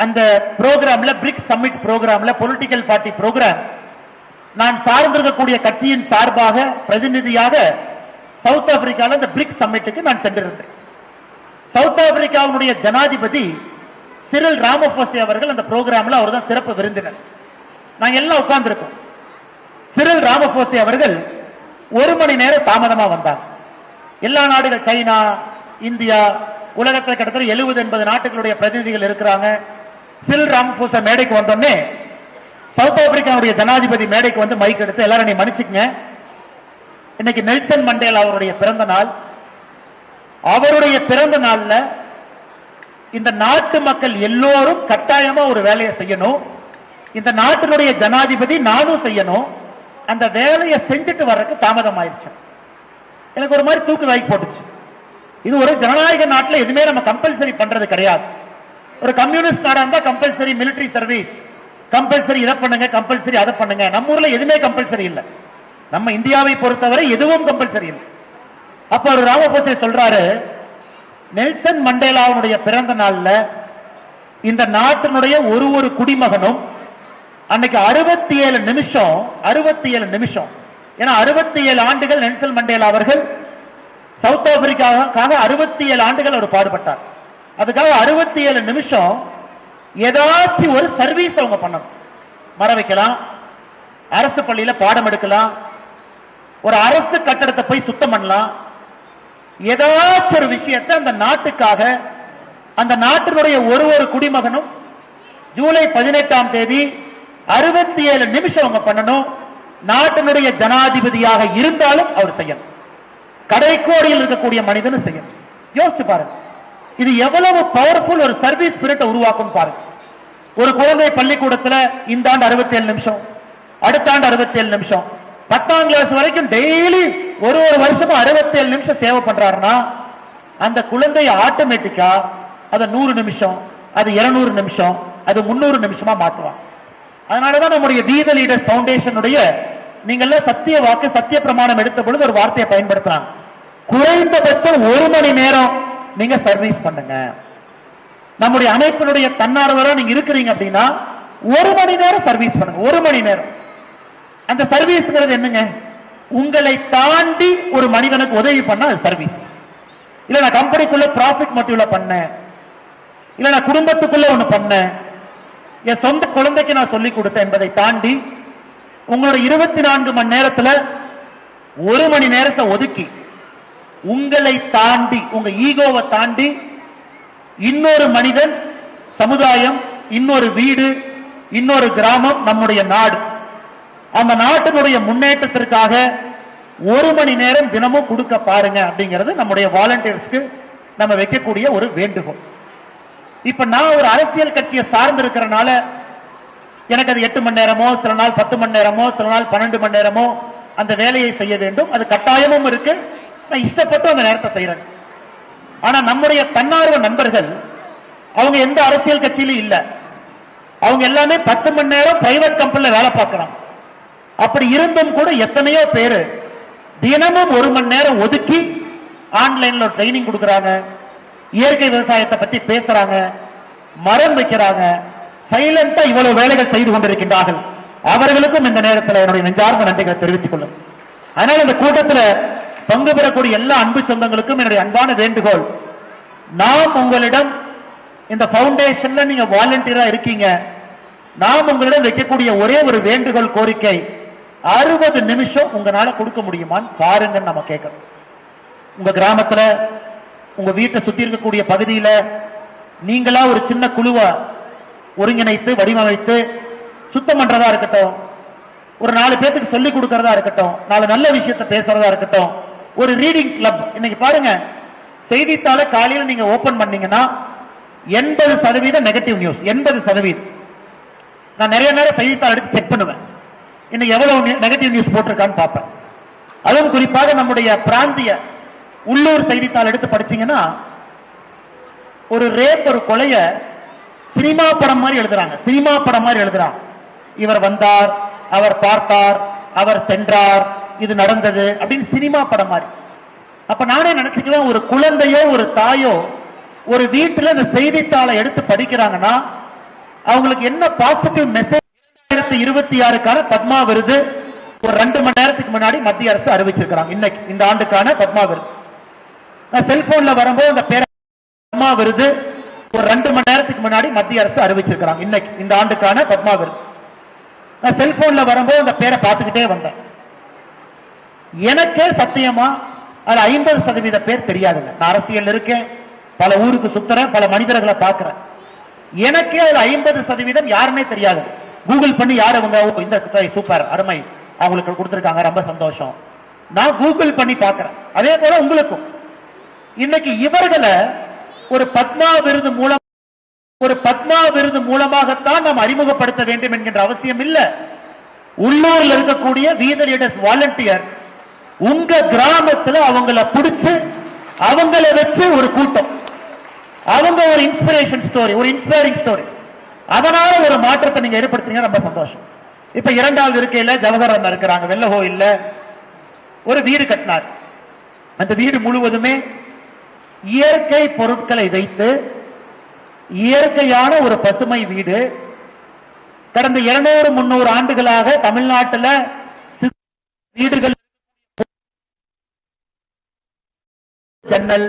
அந்த புரோகிராம்ல பிரிக்ஸ் சம்மிட் புரோகிராம்ல பொலிட்டிக்கல் பார்ட்டி புரோகிராம் நான் சார்ந்திருக்கக்கூடிய கட்சியின் சார்பாக பிரதிநிதியாக சவுத் ஆப்பிரிக்கால இந்த பிரிக்ஸ் சம்மிட்டுக்கு நான் சென்றிருந்தேன். சவுத் ஆப்பிரிக்காவுடைய ஜனாதிபதி சிரில் ராமபோசே அவர்கள் அந்த புரோகிராம்ல அவர் தான் சிறப்பு விருந்தினர். நாங்க எல்லாம் உட்கார்ந்து இருக்கோம். சிரில் ராமபோசே அவர்கள் 1 மணி நேரம் தாமதமா வந்தாங்க. எல்லா நாடுகள், சைனா, இந்தியா, உலகத்தில் கிட்டத்தட்ட 70-80 நாட்டுகளுடைய பிரதிநிதிகள் இருக்கிறாங்க. சிரில் ராமபோசே மேடைக்கு வந்தோடனே சவுத் ஆப்பிரிக்காவுடைய ஜனாதிபதி மேடைக்கு வந்து மைக் எடுத்து, எல்லாரும் நீ மன்னிச்சுங்க, இன்னைக்கு நெல்சன் மண்டேலா அவருடைய பிறந்த நாள். அவருடைய பிறந்த நாள்ல இந்த நாட்டு மக்கள் எல்லோரும் கட்டாயமா ஒரு வேலையை செய்யணும், இந்த நாட்டினுடைய ஜனாதிபதி நானும் செய்யணும், அந்த வேலையை செஞ்சுட்டு வர்றதுக்கு தாமதம் ஆயிடுச்சு. எனக்கு ஒரு மாதிரி தூக்கு வாங்கி போட்டுச்சு. இது ஒரு ஜனநாயக நாட்டில் எதுவுமே நம்ம கம்பல்சரி பண்றது கிடையாது. ஒரு கம்யூனிஸ்ட் நாடா இருந்தா கம்பல்சரி மிலிட்டரி சர்வீஸ், கம்பல்சரி இதை பண்ணுங்க, கம்பல்சரி அதை பண்ணுங்க. நம்ம ஊர்ல எதுவுமே கம்பல்சரி இல்லை. நம்ம இந்தியாவை பொறுத்தவரை எதுவும் கம்பல்சரி இல்லை. அப்ப ஒரு ராமபோசே சொல்றாரு, நெல்சன் மண்டேலாவுடைய பிறந்த நாள்ல இந்த நாட்டினுடைய ஒரு குடிமகனும் அன்னைக்கு 67 நிமிஷம், ஏன்னா 67 ஆண்டுகள் நெல்சன் மண்டேலா அவர்கள் சவுத் ஆப்பிரிக்காவுக்காக 67 ஆண்டுகள் அவர் பாடுபட்டார். அதுக்காக 67 நிமிஷம் ஏதாச்சும் ஒரு சர்வீஸ் அவங்க பண்ணணும். மரம் வைக்கலாம், அரசு பள்ளியில பாடம் எடுக்கலாம், ஒரு அரசு கட்டடத்தை போய் சுத்தம் பண்ணலாம், ஏதாச்சும் ஒரு விஷயத்தை அந்த நாட்டுக்காக, அந்த நாட்டினுடைய ஒரு குடிமகனும் ஜூலை 18ஆம் தேதி 67 நிமிஷம் அவங்க பண்ணணும். நாட்டினுடைய ஜனாதிபதியாக இருந்தாலும் அவர் செய்யணும், கடைக்கோடியில் இருக்கக்கூடிய மனிதனும் செய்யணும். யோசிச்சு பாருங்க, இது எவ்வளவு பவர்ஃபுல் ஒரு சர்வீஸ் ஸ்பிரிட்டை உருவாக்கும் பாருங்க. ஒரு குழந்தை பள்ளிக்கூடத்தில் இந்த ஆண்டு 67 நிமிஷம், அடுத்த ஆண்டு 67 நிமிஷம், 10ஆம் கிளாஸ் வரைக்கும் டெய்லி ஒரு வருஷமும் 67 நிமிஷம் சேவை பண்றாருன்னா அந்த குழந்தை ஆட்டோமேட்டிக்கா அதை 100 நிமிஷம், அது 200 நிமிஷம், அது 300 நிமிஷமா மாற்றுவாங்க. அதனாலதான் நம்முடைய வி தி லீடர்ஸ் ஃபவுண்டேஷனுடைய நீங்கள சத்திய வாக்கு சத்திய பிரமாணம் எடுத்த பொழுது ஒரு வார்த்தையை பயன்படுத்துறாங்க. குறைந்தபட்சம் 1 மணி நேரம் நீங்க சர்வீஸ் பண்ணுங்க. நம்முடைய அமைப்பினுடைய தன்னார்வலா நீங்க இருக்கிறீங்க அப்படின்னா 1 மணி நேரம் சர்வீஸ் பண்ணுங்க. 1 மணி நேரம். அந்த சர்வீஸ்ங்கிறது என்னங்க? உங்களை தாண்டி ஒரு மனிதனுக்கு உதவி பண்ண அது சர்வீஸ். இல்ல நான் கம்பெனிக்குள்ள ப்ராஃபிட் மோட்டிவ்ல பண்ணேன், இல்ல நான் குடும்பத்துக்குள்ள ஒண்ணு பண்ணேன், என் சொந்த குழந்தைக்கு நான் சொல்லிக் கொடுத்தேன் என்பதை தாண்டி உங்களோட 24 மணி நேரத்துல 1 மணி நேரத்தை ஒதுக்கி உங்களை தாண்டி உங்க ஈகோவை தாண்டி இன்னொரு மனிதன், சமுதாயம், இன்னொரு வீடு, இன்னொரு கிராமம், நம்முடைய நாடு, அந்த நாட்டினுடைய முன்னேற்றத்திற்காக 1 மணி நேரம் தினமும் கொடுக்க பாருங்க அப்படிங்கிறது நம்முடைய வாலண்டியர்ஸ்க்கு நம்ம வைக்கக்கூடிய ஒரு வேண்டுகோள். இப்ப நான் ஒரு அரசியல் கட்சியை சார்ந்து இருக்கிறனால எனக்கு அது 8 மணி நேரமோ, சில நாள் 10 மணி நேரமோ, சில நாள் 12 மணி நேரமோ அந்த வேலையை செய்ய வேண்டும். அது கட்டாயமும் இருக்கு. நான் இஷ்டப்பட்டு அந்த நேரத்தை செய்யறேன். ஆனா நம்முடைய தன்னார்வ நண்பர்கள் அவங்க எந்த அரசியல் கட்சியிலும் இல்ல, அவங்க எல்லாமே 10 மணி நேரம் பிரைவேட் கம்பெனில வேலை பார்க்கிறாங்க. அப்படி இருந்தும் கூட எத்தனையோ பேரு தினமும் 1 மணி நேரம் ஒதுக்கி ஆன்லைன்ல ட்ரைனிங் கொடுக்கறாங்க, இயற்கை விவசாயத்தை பத்தி பேசுறாங்க, மரம் வைக்கிறாங்க, சைலண்டா இவ்வளவு வேலைகள் செய்து கொண்டிருக்கின்றார்கள். அவர்களுக்கும் இந்த நேரத்தில் என்னுடைய நெஞ்சார்ந்த நன்றிகளை தெரிவித்துக் கொள்ளும். அதனால இந்த கூட்டத்தில் பங்கு பெறக்கூடிய எல்லா அன்பு சொந்தங்களுக்கும் என்னுடைய அன்பான வேண்டுகோள், நாம் உங்களிடம் இந்த பவுண்டேஷன்ல நீங்க வாலண்டியரா இருக்கீங்க, நாம் உங்களிடம் வைக்கக்கூடிய ஒரே ஒரு வேண்டுகோள் கோரிக்கை, 60 நிமிஷம் உங்களால கொடுக்க முடியுமான்னு பாருங்க. நம்ம கேட்கணும். உங்க கிராமத்துல, உங்க வீட்டை சுத்தி இருக்கக்கூடிய பகுதியில நீங்களா ஒரு சின்ன குழுவை ஒருங்கிணைத்து வடிவமைத்து சுத்தம் பண்றதா இருக்கட்டும், ஒரு 4 பேருக்கு சொல்லிக் கொடுக்கறதா இருக்கட்டும், 4 நல்ல விஷயத்தை பேசுறதா இருக்கட்டும், ஒரு ரீடிங் கிளப். இன்னைக்கு பாருங்க, செய்தித்தாளை காலையில் நீங்க ஓபன் பண்ணீங்கன்னா 80% நெகட்டிவ் நியூஸ். 80%. நான் நிறைய நேரம் செய்தித்தாள் எடுத்து செக் பண்ணுவேன், இன்னைக்கு எவ்வளவு நெகட்டிவ் நியூஸ் போட்டிருக்கான்னு பார்ப்பேன். அதுவும் குறிப்பாக நம்முடைய பிராந்திய உள்ளூர் செய்தித்தாள் எடுத்து படிச்சீங்கன்னா ஒரு ரேப், ஒரு கொலைய சினிமா படம் மாதிரி எழுதுறாங்க. சினிமா படம் மாதிரி எழுதுறாங்க. இவர் வந்தார், அவர் பார்த்தார், அவர் சென்றார், இது நடந்தது அப்படின்னு சினிமா படம் மாதிரி. அப்ப நானே நினைச்சுக்குவேன், ஒரு குழந்தையோ ஒரு தாயோ ஒரு வீட்டுல இந்த செய்தித்தாளை எடுத்து படிக்கிறாங்கன்னா அவங்களுக்கு என்ன பாசிட்டிவ் மெசேஜ். 2026க்கான பத்மா விருது ஒரு 2 மணி நேரத்துக்கு முன்னாடி மத்திய அரசு அறிவிச்சிருக்கிறாங்க. இன்னைக்கு இந்த ஆண்டுக்கான பத்மா விருது நான் செல்போன்ல வரும்போது அந்த பேர பத்மா விருது ஒரு 2 மணி நேரத்துக்கு முன்னாடி மத்திய அரசு அறிவிச்சிருக்கிறாங்க. இன்னைக்கு இந்த ஆண்டுக்கான பத்மா விருது நான் செல்போன்ல வரும்போது அந்த பேரை பார்த்துக்கிட்டே வந்தேன். எனக்கே சத்தியமா அது 50% பேர் தெரியாதுங்க. நான் அரசியல் இருக்கேன், பல ஊருக்கு சுத்துறேன், பல மனிதர்களை பார்க்கிறேன். எனக்கே அது 50% யாருமே தெரியாது. கூகுள் பண்ணி யார் அவங்க, இந்த சூப்பர் அருமை அவங்களுக்கு கொடுத்திருக்காங்க, ரொம்ப சந்தோஷம். நான் கூகுள் பண்ணி பார்க்கிறேன். அதே போல உங்களுக்கும் இன்னைக்கு இவர்களை ஒரு பத்மா விருது மூலமாகத்தான் நாம் அறிமுகப்படுத்த வேண்டும் என்கின்ற அவசியம் இல்ல. உள்ளூர்ல இருக்கக்கூடிய வி தி லீடர்ஸ் வாலண்டியர் உங்க கிராமத்துல அவங்கள பிடிச்சு அவங்கள வச்சு ஒரு கூட்டம், அவங்க ஒரு இன்ஸ்பிரேஷன் ஸ்டோரி, ஒரு இன்ஸ்பைரிங் ஸ்டோரி, அதனால ஒரு மாற்றத்தை நீங்க ஏற்படுத்துறீங்க. ரொம்ப சந்தோஷம். இப்ப 2வது இருக்கையில ஜவஹர் இருக்கிறாங்க, வெள்ளஹோ இல்ல, ஒரு வீடு கட்டினார். அந்த வீடு முழுவதுமே இயற்கை பொருட்களை வைத்து இயற்கையான ஒரு பசுமை வீடு. கடந்த 200-300 ஆண்டுகளாக தமிழ்நாட்டில் வீடுகள் ஜன்னல்,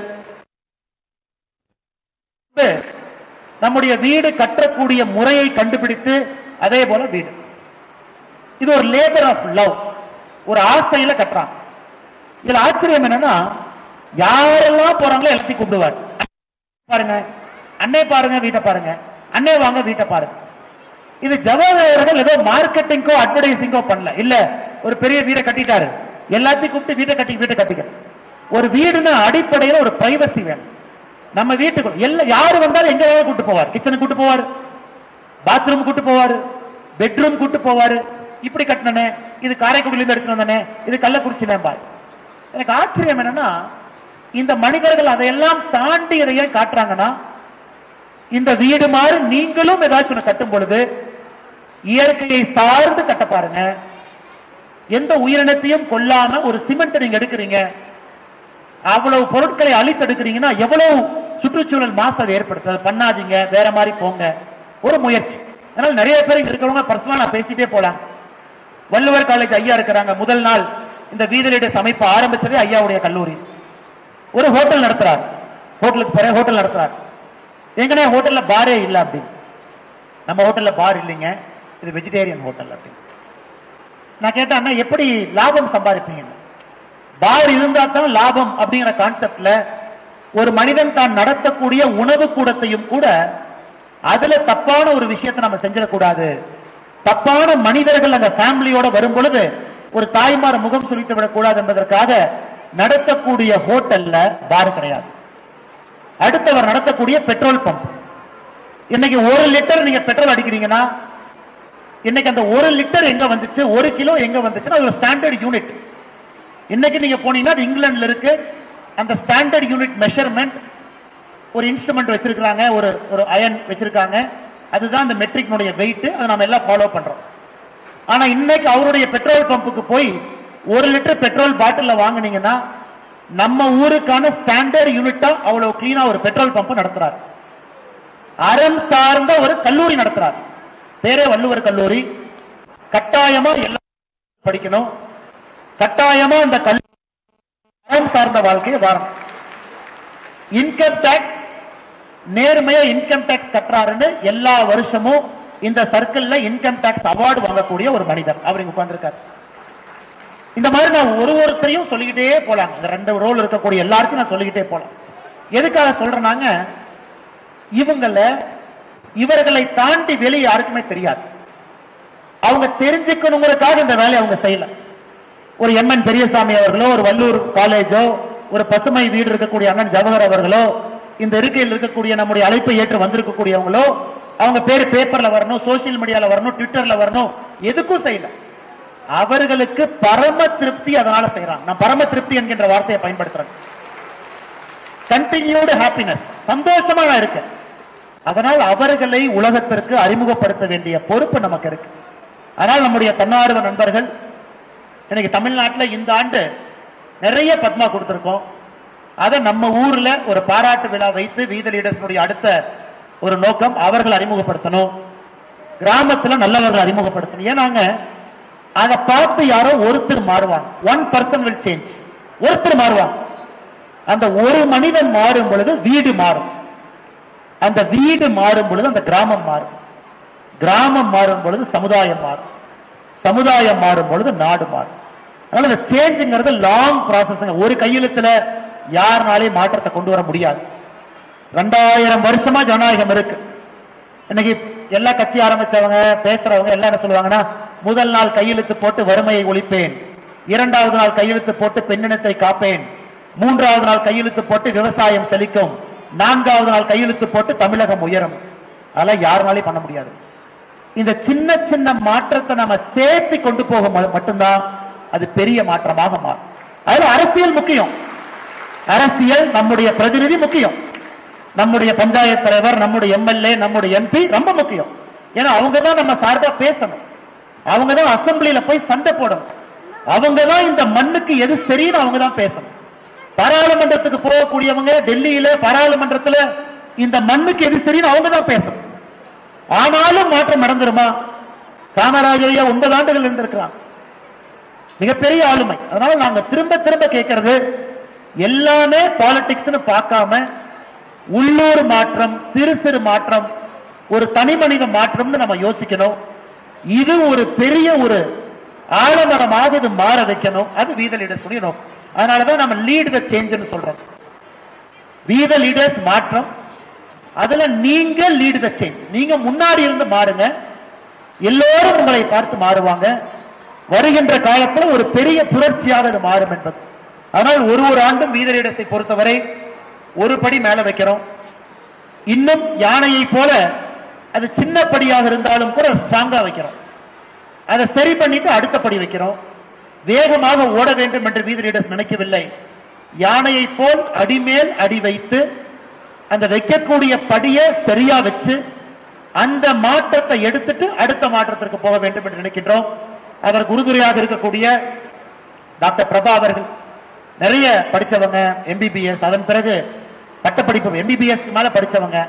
நம்முடைய வீடு கட்டக்கூடிய முறையை கண்டுபிடித்து அதே போல வீடு, இது ஒரு லேபர் ஆஃப் லவ், ஒரு ஆசையில கட்டுறாங்க. இதுல ஆச்சரியம் என்னன்னா, யாரெல்லாம் போறாங்களோ எல்லாத்தையும் கூப்பிடுவார். பாருங்க அண்ணே, பாருங்க வீட்டை பாருங்க, அண்ணே வாங்க வீட்டை பாருங்க. இது ஜவஹர் ஏதோ மார்க்கெட்டிங்கோ அட்வர்டைசிங்கோ பண்ணல. இல்ல, ஒரு பெரிய வீடை கட்டிட்டாரு, எல்லாத்தையும் கூப்பிட்டு வீட்டை கட்டிக்க. ஒரு வீடுன்னு அடிப்படையில் ஒரு பிரைவசி வேணும். நம்ம வீட்டுக்கு எல்லாம் யாரு வந்தாலும் எங்க கூட்டு போவார், கிச்சனுக்கு கூட்டு போவார், பாத்ரூம் கூட்டு போவாரு, பெட்ரூம் கூட்டு போவாரு. இப்படி கட்டினே, இது காரைக்குடியில இருந்து எடுத்து வந்தனே, இது கள்ளக்குறிச்சி நேம்பார். எனக்கு ஆச்சரியம் என்னன்னா, இந்த மனிதர்கள் அதையெல்லாம் தாண்டி இதை ஏன் காட்டுறாங்கன்னா, இந்த வீடு மாதிரி நீங்களும் ஏதாச்சும் கட்டும் பொழுது இயற்கையை சார்ந்து கட்ட பாருங்க. எந்த உயிரினத்தையும் கொல்லாம ஒரு சிமெண்ட் நீங்க எடுக்கிறீங்க, அவ்வளவு பொருட்களை அழித்தெடுக்கிறீங்கன்னா எவ்வளவு சுற்றுச்சூழல் மாசு அதை ஏற்படுத்த பண்ணாதீங்க, வேற மாதிரி போங்க. ஒரு முயற்சி. அதனால நிறைய பேர் இங்க இருக்கிறவங்க பர்சனலா நான் பேசிட்டே போலாம். வள்ளுவர் காலேஜ் ஐயா இருக்கிறாங்க. முதல் நாள் இந்த வீதலிட அமைப்பு ஆரம்பிச்சதே ஐயாவுடைய கல்லூரி. ஒரு ஹோட்டல் நடத்துறார், ஹோட்டலுக்கு பிறகு ஹோட்டல் நடத்துறார். எங்கனே ஹோட்டல்ல பாரே இல்ல அப்படின்னு. நம்ம ஹோட்டல்ல பார் இல்லைங்க, இது வெஜிடேரியன் ஹோட்டல் அப்படின்னு. நான் கேட்டேன், எப்படி லாபம் சம்பாதிப்பீங்க? பார் இருந்தா தான் லாபம் அப்படிங்கிற கான்செப்ட்ல ஒரு மனிதன் தான் நடத்தக்கூடிய உணவு கூடத்தையும் கூட அதுல தப்பான ஒரு விஷயத்தை நம்ம செஞ்சிடக்கூடாது. தப்பான மனிதர்கள் அந்த ஃபேமிலியோட வரும் பொழுது ஒரு தாய்மார முகம் சுழித்து விடக்கூடாது என்பதற்காக நடத்தக்கூடிய ஹோட்டல்ல பார் கிடையாது. அடுத்தவர் நடத்தக்கூடிய பெட்ரோல் பம்ப். இன்னைக்கு 1 லிட்டர் நீங்க பெட்ரோல் அடிக்கிறீங்கன்னா, இன்னைக்கு அந்த 1 லிட்டர் எங்க வந்துச்சு, 1 கிலோ எங்க வந்துச்சுன்னா அது ஒரு ஸ்டாண்டர்ட் யூனிட். இன்னைக்கு நீங்க போனீங்கன்னா அது இங்கிலாந்துல இருக்கு. அந்த ஸ்டாண்டர்ட் யூனிட் மெஷர்மெண்ட் ஒரு இன்ஸ்ட்ருமெண்ட் வச்சிருக்காங்க, ஒரு அயன் வச்சிருக்காங்க. அதுதான் அந்த மெட்ரிக் வெயிட். அதை நம்ம எல்லாம் ஃபாலோ பண்றோம். ஆனா இன்னைக்கு அவருடைய பெட்ரோல் பம்புக்கு போய் 1 லிட்டர் பெட்ரோல் பாட்டில் வாங்கினீங்கன்னா நம்ம ஊருக்கான ஸ்டாண்டர்ட் யூனிட்டா அவ்வளவு கிளீனா ஒரு பெட்ரோல் பம்ப் நடத்துறாரு. அறம் சார்ந்த ஒரு கல்லூரி நடத்துறாரு. பேரே வள்ளுவர் கல்லூரி. கட்டாயமா எல்லாம் படிக்கணும், கட்டாயமா அந்த அறம் சார்ந்த வாழ்க்கையை வாரம். இன்கம் டாக்ஸ் நேர்மையா இன்கம் டாக்ஸ் கட்டுறாருன்னு எல்லா வருஷமும் இந்த சர்க்கிள்ல இன்கம் டாக்ஸ் அவார்டு வாங்கக்கூடிய ஒரு மனிதர் அவர் இங்க உட்கார்ந்திருக்காரு. இந்த மாதிரி நான் ஒருத்தரையும் சொல்லிக்கிட்டே போலாம். இந்த 2 ரோல் இருக்கக்கூடிய எல்லாருக்கும் நான் சொல்லிக்கிட்டே போலாம். எதுக்காக சொல்றேன்னாங்க, இவர்களை தாண்டி வெளியே யாருக்குமே தெரியாது. அவங்க தெரிஞ்சுக்கணுங்கிறதுக்காக இந்த வேலையை அவங்க செய்யல. ஒரு எம்என் பெரியசாமி அவர்களோ, ஒரு வள்ளூர் காலேஜோ, ஒரு பசுமை வீடு இருக்கக்கூடிய அண்ணன் ஜவஹர் அவர்களோ, இந்த இருக்கையில் இருக்கக்கூடிய நம்முடைய அழைப்பை ஏற்று வந்திருக்கக்கூடியவங்களோ, அவங்க பேரு பேப்பர்ல வரணும், சோசியல் மீடியால வரணும், ட்விட்டர்ல வரணும், எதுக்கும் செய்யல. அவர்களுக்கு பரம திருப்தி அதனால செய்யறாங்க. நான் பரம திருப்தி என்கின்ற வார்த்தையை பயன்படுத்துறேன். கண்டினியூடு ஹாப்பினஸ், சந்தோஷமா நான் இருக்கேன். அதனால் அவர்களை உலகத்திற்கு அறிமுகப்படுத்த வேண்டிய பொறுப்பு நமக்கு இருக்கு. அதனால் நம்முடைய தன்னார்வ நண்பர்கள் இன்னைக்கு தமிழ்நாட்டில் இந்த ஆண்டு நிறைய பத்மா கொடுத்திருக்கோம். அதை நம்ம ஊர்ல ஒரு பாராட்டு விழா வைத்து வீத லீடர்ஸ் அடுத்த ஒரு நோக்கம் அவர்கள் அறிமுகப்படுத்தணும், கிராமத்தில் நல்லவர்கள் அறிமுகப்படுத்தணும். ஏன்னாங்க அதை பார்த்து யாரோ ஒருத்தர் மாறுவாங்க. 1 person will change. ஒருத்தர் மாறுவாங்க. அந்த ஒரு மனிதன் மாறும் பொழுது வீடு மாறும். அந்த வீடு மாறும் பொழுது அந்த கிராமம் மாறும். கிராமம் மாறும் பொழுது சமுதாயம் மாறும். சமுதாயம் மாறும் பொழுது நாடு மாறும். அதனால இந்த சேஞ்சுங்கிறது லாங் ப்ராசஸ். ஒரு கையெழுத்துல யாருனாலையும் மாற்றத்தை கொண்டு வர முடியாது. 2000 வருஷமா ஜனநாயகம் இருக்கு. இன்னைக்கு எல்லா கட்சி ஆரம்பிச்சவங்க பேசுறவங்க எல்லாம் என்ன சொல்லுவாங்கன்னா, முதல் நாள் கையெழுத்து போட்டு வறுமையை ஒழிப்பேன், 2வது நாள் கையெழுத்து போட்டு பெண்ணினத்தை காப்பேன், 3வது நாள் கையெழுத்து போட்டு விவசாயம் செழிக்கும், 4வது நாள் கையெழுத்து போட்டு தமிழகம் உயரும். அதெல்லாம் யாருனாலையும் பண்ண முடியாது. இந்த சின்ன சின்ன மாற்றத்தை நம்ம சேர்த்து கொண்டு போக மட்டும்தான் அது பெரிய மாற்றமாக மாறும். அதுல அரசியல் முக்கியம். அரசியல் நம்முடைய பிரதிநிதி முக்கியம். நம்முடைய பஞ்சாயத்து தலைவர், நம்முடைய எம்எல்ஏ, நம்முடைய எம்பி ரொம்ப முக்கியம். ஏன்னா அவங்க தான் நம்ம சார்பா பேசணும். அவங்க தான் அசம்பிளியில போய் சண்டை போடணும். அவங்க தான் இந்த மண்ணுக்கு எது சரின்னு அவங்க தான் பேசணும். பாராளுமன்றத்துக்கு போகக்கூடியவங்க டெல்லியில பாராளுமன்றத்தில் இந்த மண்ணுக்கு எது சரின்னு அவங்க தான் பேசணும். ஆனாலும் மாற்றம் நடந்துருமா? காமராஜரையா 9 ஆண்டுகள் இருந்திருக்கிறான், மிகப்பெரிய ஆளுமை. அதனால நாங்க திரும்ப திரும்ப கேட்கறது, எல்லாமே பாலிடிக்ஸ் பார்க்காம உள்ளூர் மாற்றம், சிறு சிறு மாற்றம், ஒரு தனி மனித மாற்றம்னு நம்ம யோசிக்கணும். இது ஒரு பெரிய ஒரு ஆழமரமாக இது மாற வைக்கணும். அது வீத லீடர்ஸ் நோக்கம். அதனாலதான் நம்ம லீட் த சேஞ்ச் சொல்றோம். வீத லீடர்ஸ் மாற்றம், அதுல நீங்க லீட் த சேஞ்ச். நீங்க முன்னாடி இருந்து மாறுங்க, எல்லோரும் உங்களை பார்த்து மாறுவாங்க. வருகின்ற காலத்தில் ஒரு பெரிய புரட்சியாக அது மாறும் என்பது. ஆனால் ஒரு ஆண்டும் வீத லீடர்ஸை பொறுத்தவரை ஒரு படி மேல வைக்கிறோம். இன்னும் யானையை போல அது சின்ன படியாக இருந்தாலும் கூட ஸ்ட்ராங்கா வைக்கிறோம். அதை சரி பண்ணிட்டு அடுத்த படி வைக்கிறோம். வேகமாக ஓட வேண்டும் என்று வீதி லீடர்ஸ் நினைக்கவில்லை. யானையை போல் அடிமேல் அடி வைத்து அந்த வைக்கக்கூடிய படியை சரியா வச்சு அந்த மாற்றத்தை எடுத்துட்டு அடுத்த மாற்றத்திற்கு போக வேண்டும் என்று நினைக்கின்றோம். அதற்கு உறுதுணையாக இருக்கக்கூடிய டாக்டர் பிரபா அவர்கள் நிறைய படிச்சவங்க, எம்பிபிஎஸ், அதன் பிறகு பட்டப்படிப்பு எம்பிபிஎஸ் மேல படிச்சவங்க.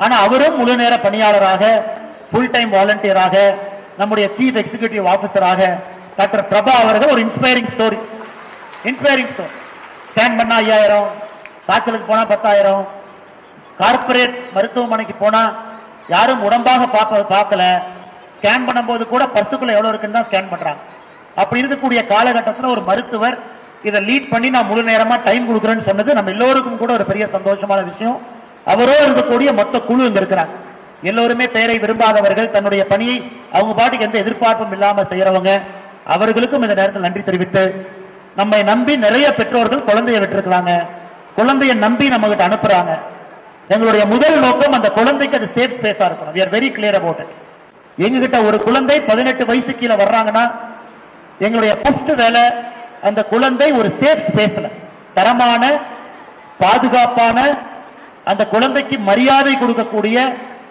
ஆனா அவரும் முழு நேர பணியாளராக, ஃபுல் டைம் வாலண்டியராக, நம்முடைய சீஃப் எக்ஸிகியூட்டிவ் ஆபீசராக டாக்டர் பிரபா அவர்கள் ஒரு இன்ஸ்பைரிங் ஸ்டோரி. ஸ்கேன் பண்ணா 5000, காய்ச்சலுக்கு போனா 10,000, கார்பரேட் மருத்துவமனைக்கு போனா யாரும் உடம்பாக பார்க்கல, ஸ்கேன் பண்ணும்போது கூட பர்சுக்குள்ள எவ்வளவு இருக்குன்னு தான் ஸ்கேன் பண்றாங்க. அப்படி இருக்கக்கூடிய காலகட்டத்தில் ஒரு மருத்துவர் இதை லீட் பண்ணி நான் முழு நேரமா டைம் கொடுக்குறேன்னு சொன்னது நம்ம எல்லோருக்கும் கூட ஒரு பெரிய சந்தோஷமான விஷயம். அவரோ இருக்கக்கூடிய மொத்த குழு இங்க இருக்கிறாங்க. எல்லோருமே பெயரை விரும்பாதவர்கள், தன்னுடைய பணியை அவங்க பாட்டுக்கு எந்த எதிர்பார்ப்பும் இல்லாம செய்யறவங்க. அவர்களுக்கும் இந்த நேரத்தில் நன்றி தெரிவித்து, நம்மை நம்பி நிறைய பெற்றோர்கள் குழந்தைய விட்டுருக்காங்க, குழந்தைய நம்பி நம்ம கிட்ட அனுப்புறாங்க. எங்களுடைய முதல் நோக்கம் அந்த குழந்தைக்கு அது சேஃப் ஸ்பேஸா இருக்கணும். we are very clear about it. எங்ககிட்ட ஒரு குழந்தை 18 வயசு கீழே வர்றாங்கன்னா எங்களுடைய ஃபர்ஸ்ட் வேலை அந்த குழந்தை ஒரு சேஃப் ஸ்பேஸ்ல, தரமான, பாதுகாப்பான, அந்த குழந்தைக்கு மரியாதை கொடுக்கக்கூடிய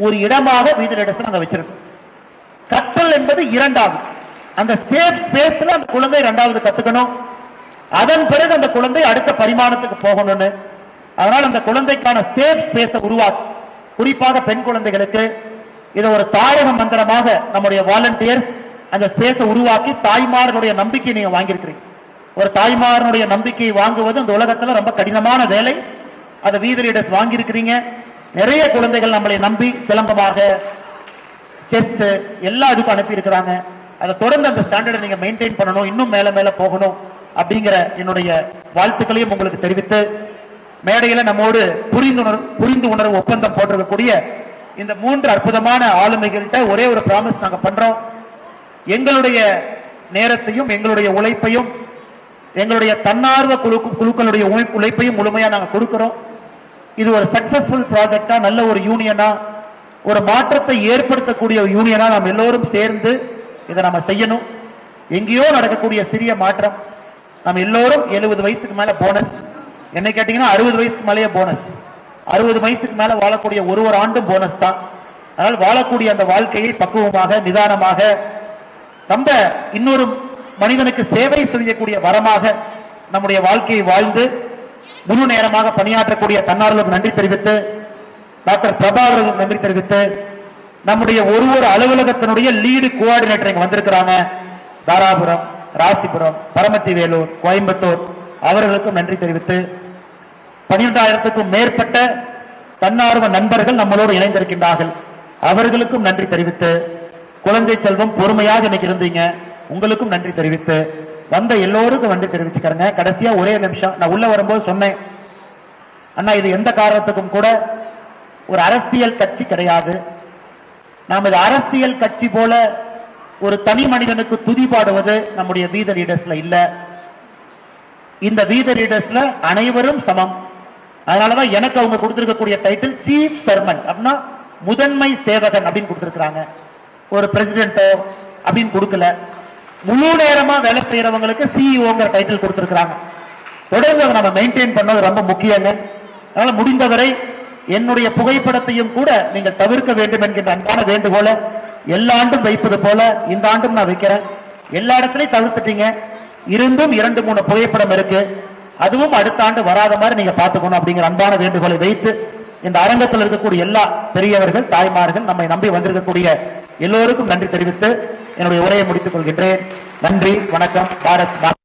ஒரு இடமாக வீதி லீடர்ஸ் நாங்க வச்சிருக்கோம். கற்றல் என்பது இரண்டாவது. அந்த சேஃப் ஸ்பேஸ்ல அந்த குழந்தை இரண்டாவது கத்துக்கணும். அதன் பிறகு அந்த குழந்தை அடுத்த பரிமாணத்துக்கு போகணும்னு. அதனால் அந்த குழந்தைக்கான சேஃப் ஸ்பேஸை உருவாக்கி, குறிப்பாக பெண் குழந்தைகளுக்கு இதை ஒரு தாரக மந்திரமாக நம்முடைய வாலண்டியர்ஸ் அந்த ஸ்பேஸை உருவாக்கி தாய்மார்களுடைய நம்பிக்கை நீங்க வாங்கியிருக்கிறீங்க. ஒரு தாய்மாரனுடைய நம்பிக்கையை வாங்குவது இந்த உலகத்துல ரொம்ப கடினமான வேலை. அதை வீதி லீடர்ஸ் வாங்கியிருக்கிறீங்க. நிறைய குழந்தைகள் நம்மளை நம்பி சிலம்பமாக, செஸ் எல்லா இதுக்கும் அனுப்பி இருக்கிறாங்க. அதை தொடர்ந்து அந்த ஸ்டாண்டர்டை நீங்க மெயின்டைன் பண்ணணும், இன்னும் மேல மேல போகணும் அப்படிங்கிற என்னுடைய வாழ்த்துக்களையும் உங்களுக்கு தெரிவித்து, மேடையில நம்மோடு புரிந்து உணர்வு ஒப்பந்தம் போட்டிருக்கக்கூடிய இந்த 3 அற்புதமான ஆளுமைகள்கிட்ட ஒரே ஒரு பிராமிஸ் நாங்க பண்றோம். எங்களுடைய நேரத்தையும் எங்களுடைய உழைப்பையும் எங்களுடைய தன்னார்வ குழுக்களுடைய உழைப்பையும் முழுமையா நாங்க கொடுக்கிறோம். இது ஒரு சக்சஸ்ஃபுல் ப்ராஜெக்டா, நல்ல ஒரு யூனியனா, ஒரு மாற்றத்தை ஏற்படுத்தக்கூடிய யூனியனா நாம் எல்லோரும் சேர்ந்து இதை நம்ம செய்யணும். எங்கேயோ நடக்கக்கூடிய சிறிய மாற்றம். நம்ம எல்லோரும் 70 வயசுக்கு மேல போனஸ், என்ன கேட்டீங்கன்னா 60 வயசுக்கு மேலேயே போனஸ். 60 வயசுக்கு மேல வாழக்கூடிய ஒரு ஆண்டும் போனஸ் தான். அதனால் வாழக்கூடிய அந்த வாழ்க்கையை பக்குவமாக, நிதானமாக, நம்ம இன்னொரு மனிதனுக்கு சேவை செய்யக்கூடிய வரமாக நம்முடைய வாழ்க்கையை வாழ்ந்து முழு நேரமாக பணியாற்றக்கூடிய தன்னார்வலர்களுக்கு நன்றி தெரிவித்து, டாக்டர் பிரபா அவர்களுக்கு நன்றி தெரிவித்து, நம்முடைய ஒரு அலுவலகத்தினுடைய லீடு கோஆர்டினேட்டர் இங்க வந்திருக்கிறாங்க, தாராபுரம், ராசிபுரம், பரமத்தி வேலூர், கோயம்புத்தூர், அவர்களுக்கும் நன்றி தெரிவித்து, 12,000க்கும் மேற்பட்ட தன்னார்வ நண்பர்கள் நம்மளோடு இணைந்திருக்கின்றார்கள், அவர்களுக்கும் நன்றி தெரிவித்து, குழந்தை செல்வம் பொறுமையாக இன்னைக்கு இருந்தீங்க, உங்களுக்கும் நன்றி தெரிவித்து, வந்த எல்லோருக்கும் நன்றி தெரிவிச்சுக்கிறேங்க. கடைசியா ஒரே நிமிஷம், நான் உள்ள வரும்போது சொன்னேன், அண்ணா இது எந்த காரணத்துக்கும் கூட ஒரு அரசியல் கட்சி கிடையாது. நாம் இது அரசியல் கட்சி போல ஒரு தனி மனிதனுக்கு துதி பாடுவது நம்முடைய வீதி லீடர்ஸ்ல இல்ல. இந்த வீதி லீடர்ஸ்ல அனைவரும் சமம். அதனாலதான் எனக்கு அவங்க கொடுத்திருக்கக்கூடிய டைட்டில் சீஃப் சர்வன்ட் அப்படின்னா முதன்மை சேவகன் அப்படின்னு கொடுத்திருக்காங்க. ஒரு பிரசிடென்டோ அப்படின்னு கொடுக்கல. முழு நேரமா வேலை செய்யறவங்களுக்கு சிஇஓங்கிற டைட்டில் கொடுத்திருக்காங்க. தொடர்ந்து நம்ம மெயின்டைன் பண்ணது ரொம்ப முக்கியங்க. அதனால முடிந்தவரை என்னுடைய புகைப்படத்தையும் கூட நீங்கள் தவிர்க்க வேண்டும் என்கின்ற அன்பான வேண்டுகோளை எல்லா ஆண்டும் வைப்பது போல இந்த ஆண்டும் நான் வைக்கிறேன். எல்லா இடத்துலையும் தவிர்த்துட்டீங்க, இருந்தும் 2-3 புகைப்படம் இருக்கு, அதுவும் அடுத்த ஆண்டு வராத மாதிரி நீங்க பாத்துக்கணும் அப்படிங்கிற அன்பான வேண்டுகோளை வைத்து இந்த அரங்கத்தில் இருக்கக்கூடிய எல்லா பெரியவர்கள், தாய்மார்கள், நம்மை நம்பி வந்திருக்கக்கூடிய எல்லோருக்கும் நன்றி தெரிவித்து என்னுடைய உரையை முடித்துக் கொள்கின்றேன். நன்றி, வணக்கம். பாரத்.